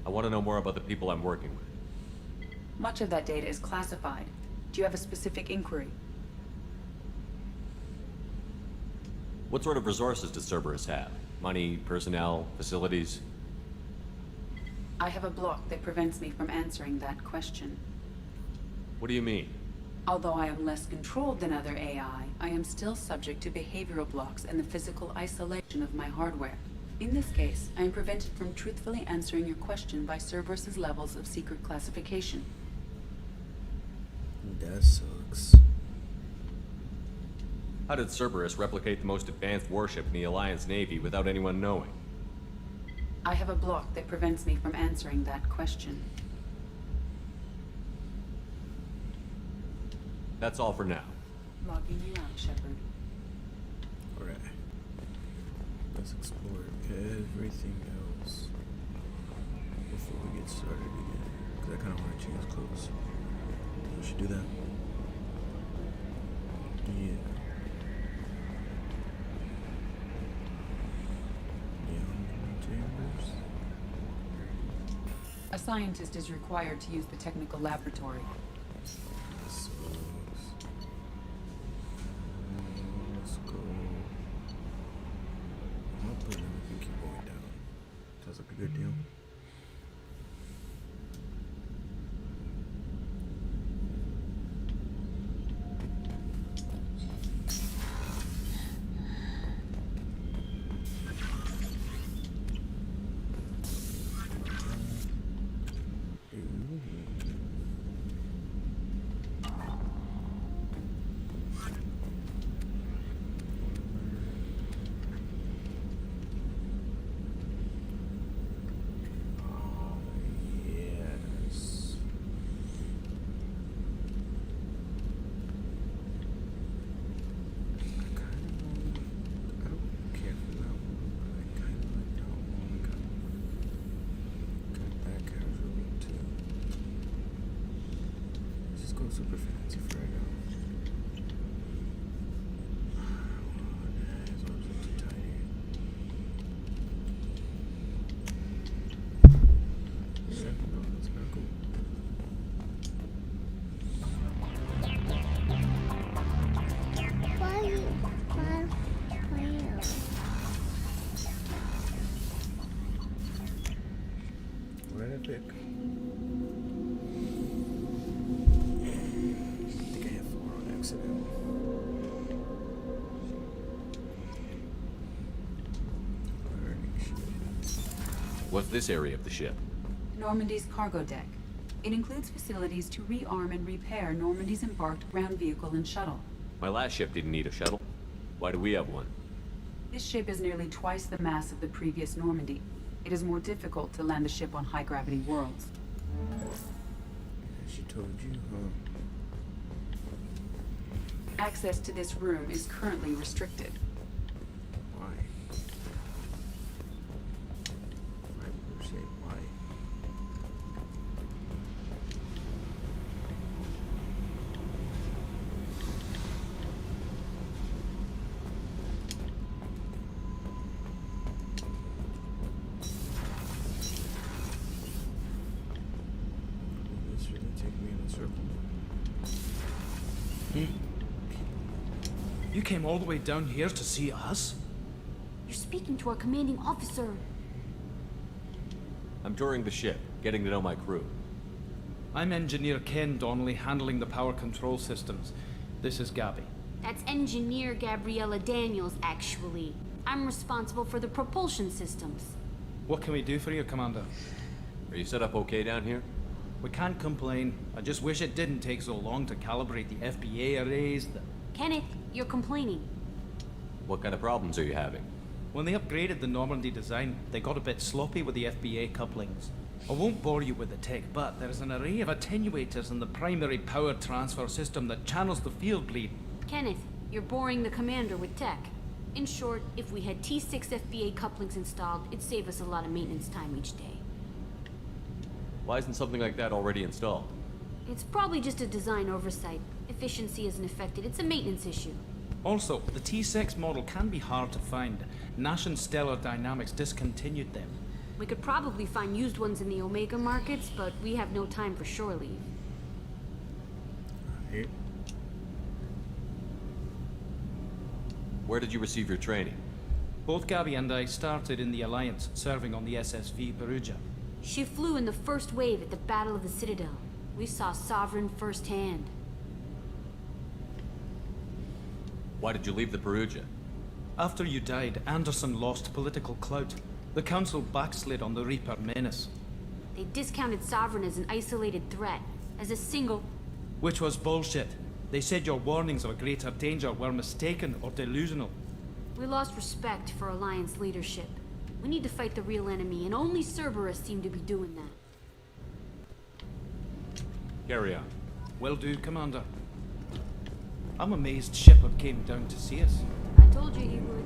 I want to know more about the people I'm working with. Much of that data is classified. Do you have a specific inquiry? What sort of resources does Cerberus have? Money, personnel, facilities? I have a block that prevents me from answering that question. What do you mean? Although I am less controlled than other AI, I am still subject to behavioral blocks and the physical isolation of my hardware. In this case, I am prevented from truthfully answering your question by Cerberus's levels of secret classification. That sucks. How did Cerberus replicate the most advanced warship in the Alliance Navy without anyone knowing? I have a block that prevents me from answering that question. That's all for now. Logging you out, Shepard. Alright. Let's explore everything else before we get started again. Because I kind of want to change clothes. We should do that. Yeah. Chambers. A scientist is required to use the technical laboratory. Let's go. I'll put everything keep going down. Sounds like a good deal. Super fancy for right now. Those are too tiny. Yeah, no, that's kind of cool. What did I pick? What's this area of the ship? Normandy's cargo deck. It includes facilities to rearm and repair Normandy's embarked ground vehicle and shuttle. My last ship didn't need a shuttle. Why do we have one? This ship is nearly twice the mass of the previous Normandy. It is more difficult to land a ship on high-gravity worlds. She told you, huh? Access to this room is currently restricted. Why? I would say why. Will this really take me in a circle? You came all the way down here to see us? You're speaking to our commanding officer. I'm touring the ship, getting to know my crew. I'm Engineer Ken Donnelly, handling the power control systems. This is Gabby. That's Engineer Gabriella Daniels, actually. I'm responsible for the propulsion systems. What can we do for you, Commander? Are you set up okay down here? We can't complain. I just wish it didn't take so long to calibrate the FBA arrays. Kenneth, you're complaining. What kind of problems are you having? When they upgraded the Normandy design, they got a bit sloppy with the FBA couplings. I won't bore you with the tech, but there is an array of attenuators in the primary power transfer system that channels the field bleed. Kenneth, you're boring the commander with tech. In short, if we had T6 FBA couplings installed, it'd save us a lot of maintenance time each day. Why isn't something like that already installed? It's probably just a design oversight. Efficiency isn't affected, it's a maintenance issue. Also, the T6 model can be hard to find. Nash and Stellar Dynamics discontinued them. We could probably find used ones in the Omega markets, but we have no time for shore leave. Right. Where did you receive your training? Both Gabby and I started in the Alliance, serving on the SSV Perugia. She flew in the first wave at the Battle of the Citadel. We saw Sovereign firsthand. Why did you leave the Perugia? After you died, Anderson lost political clout. The Council backslid on the Reaper menace. They discounted Sovereign as an isolated threat, as a single... Which was bullshit. They said your warnings of a greater danger were mistaken or delusional. We lost respect for Alliance leadership. We need to fight the real enemy, and only Cerberus seem to be doing that. Carry on. Will do, Commander. I'm amazed Shepard came down to see us. I told you he would.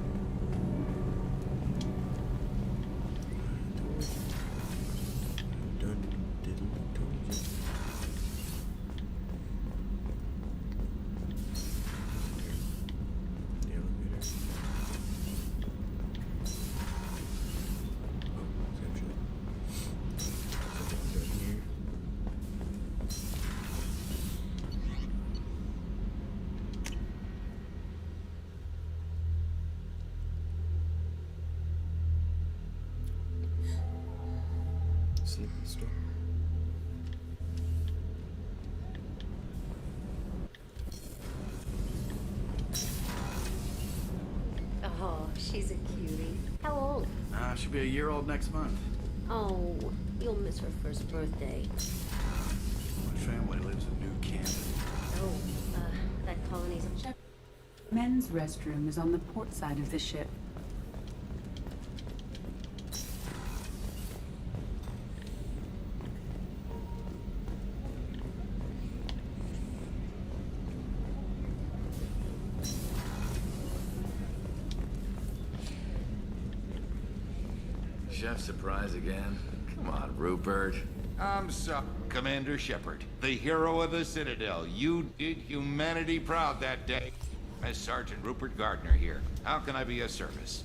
Oh, she's a cutie. How old? She'll be a year old next month. Oh, you'll miss her first birthday. My family lives in New Canton. Oh, that colony's a... Men's restroom is on the port side of the ship. Chef surprise again? Come on, Rupert. I'm sorry, Commander Shepard, the hero of the Citadel. You did humanity proud that day. As Sergeant Rupert Gardner here. How can I be of service?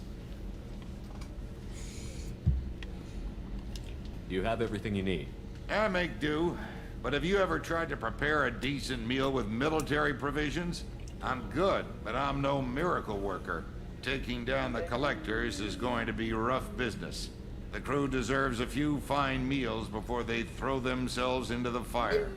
You have everything you need. I make do. But have you ever tried to prepare a decent meal with military provisions? I'm good, but I'm no miracle worker. Taking down the collectors is going to be rough business. The crew deserves a few fine meals before they throw themselves into the fire.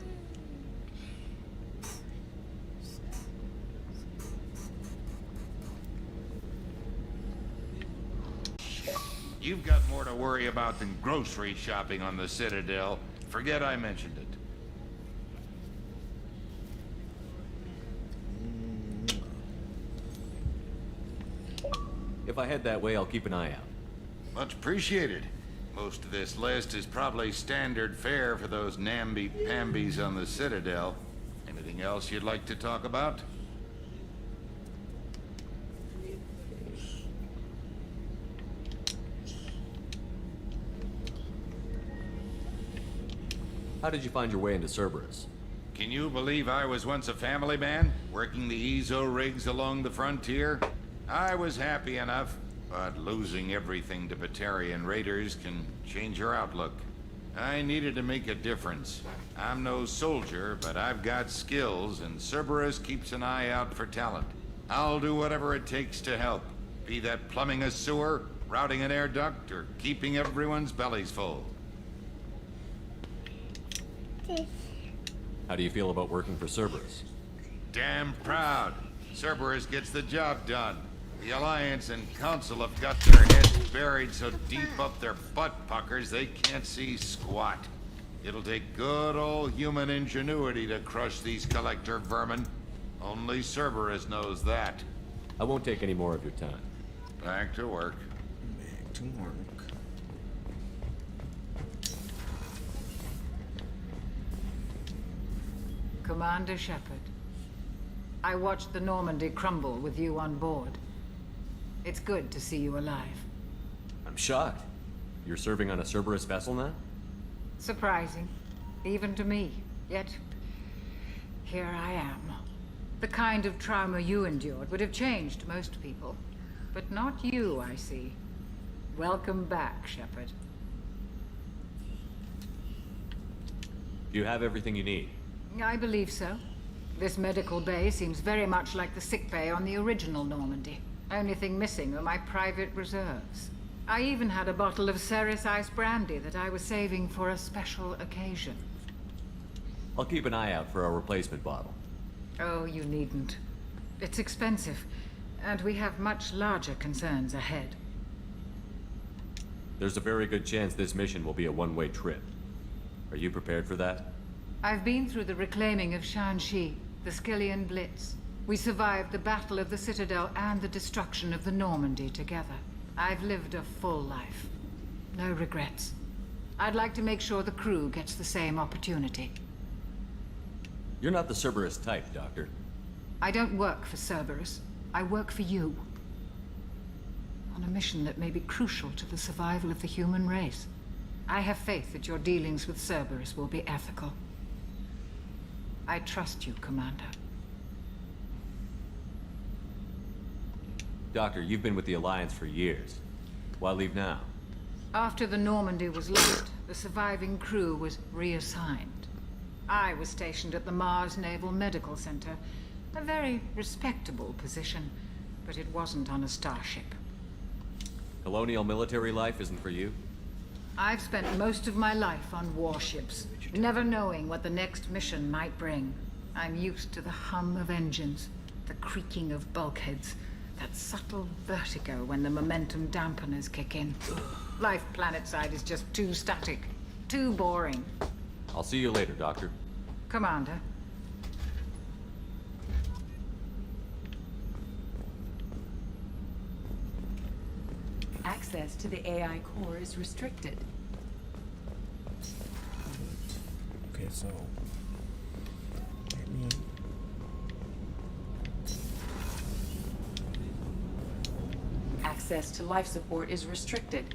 You've got more to worry about than grocery shopping on the Citadel. Forget I mentioned it. If I head that way, I'll keep an eye out. Much appreciated. Most of this list is probably standard fare for those namby-pambies on the Citadel. Anything else you'd like to talk about? How did you find your way into Cerberus? Can you believe I was once a family man, working the EZO rigs along the frontier? I was happy enough, but losing everything to Batarian raiders can change your outlook. I needed to make a difference. I'm no soldier, but I've got skills, and Cerberus keeps an eye out for talent. I'll do whatever it takes to help, be that plumbing a sewer, routing an air duct, or keeping everyone's bellies full. How do you feel about working for Cerberus? Damn proud. Cerberus gets the job done. The Alliance and Council have got their heads buried so deep up their butt puckers they can't see squat. It'll take good old human ingenuity to crush these collector vermin. Only Cerberus knows that. I won't take any more of your time. Back to work. Back to work. Commander Shepard, I watched the Normandy crumble with you on board. It's good to see you alive. I'm shocked. You're serving on a Cerberus vessel now? Surprising, even to me. Yet, here I am. The kind of trauma you endured would have changed most people. But not you, I see. Welcome back, Shepard. Do you have everything you need? I believe so. This medical bay seems very much like the sick bay on the original Normandy. Only thing missing were my private reserves. I even had a bottle of Ceres Ice brandy that I was saving for a special occasion. I'll keep an eye out for a replacement bottle. Oh, you needn't. It's expensive, and we have much larger concerns ahead. There's a very good chance this mission will be a one-way trip. Are you prepared for that? I've been through the reclaiming of Shanxi, the Skillian Blitz. We survived the Battle of the Citadel and the destruction of the Normandy together. I've lived a full life. No regrets. I'd like to make sure the crew gets the same opportunity. You're not the Cerberus type, Doctor. I don't work for Cerberus. I work for you. On a mission that may be crucial to the survival of the human race. I have faith that your dealings with Cerberus will be ethical. I trust you, Commander. Doctor, you've been with the Alliance for years. Why leave now? After the Normandy was lost, the surviving crew was reassigned. I was stationed at the Mars Naval Medical Center, a very respectable position, but it wasn't on a starship. Colonial military life isn't for you? I've spent most of my life on warships, never knowing what the next mission might bring. I'm used to the hum of engines, the creaking of bulkheads, that subtle vertigo when the momentum dampeners kick in. Life planetside is just too static, too boring. I'll see you later, Doctor. Commander. Access to the AI core is restricted. Okay, so... let me... Access to life support is restricted.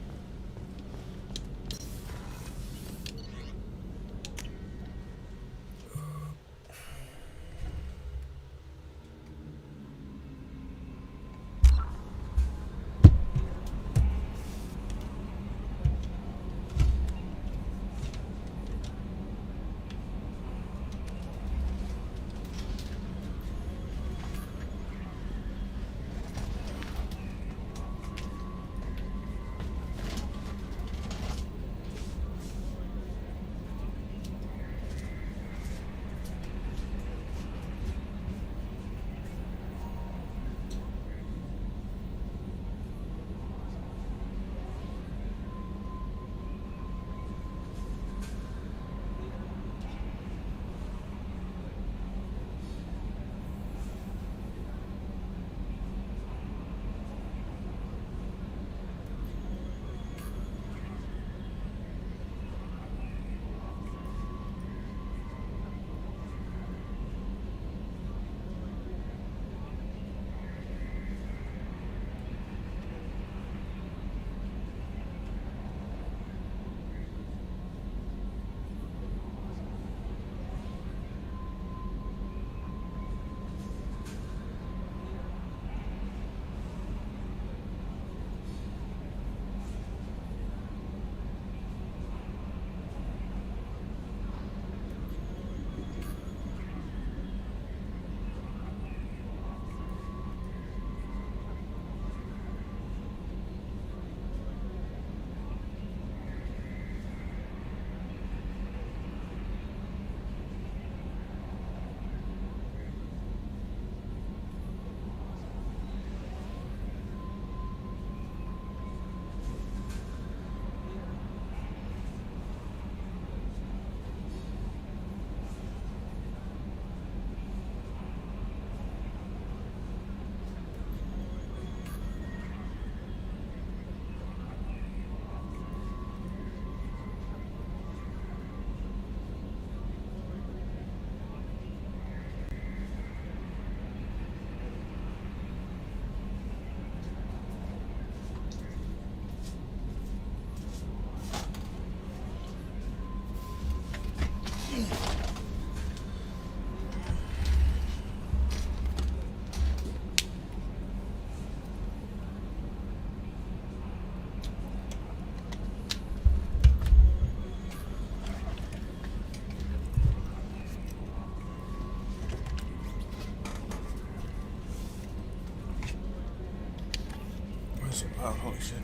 Oh, holy shit.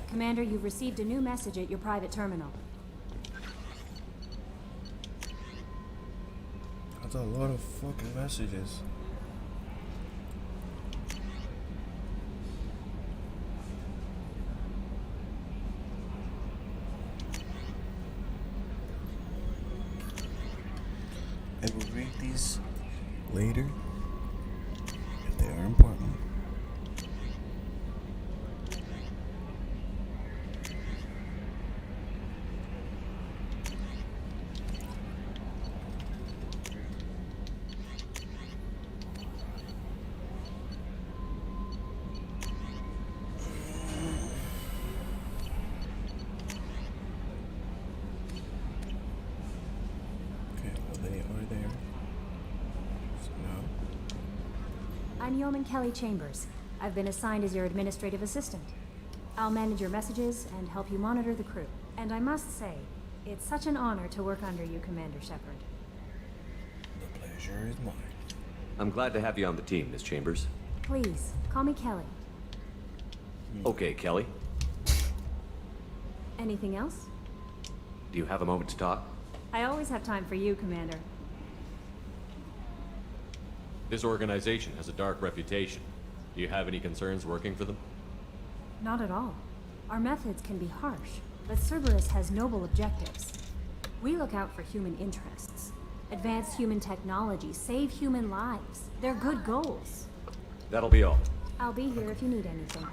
Commander, you've received a new message at your private terminal. That's a lot of fucking messages. I will read these later if they are important. I'm Yeoman Kelly Chambers. I've been assigned as your administrative assistant. I'll manage your messages and help you monitor the crew. And I must say, it's such an honor to work under you, Commander Shepard. The pleasure is mine. I'm glad to have you on the team, Miss Chambers. Please, call me Kelly. Okay, Kelly. Anything else? Do you have a moment to talk? I always have time for you, Commander. This organization has a dark reputation. Do you have any concerns working for them? Not at all. Our methods can be harsh, but Cerberus has noble objectives. We look out for human interests. Advance human technology, save human lives. They're good goals. That'll be all. I'll be here if you need anything.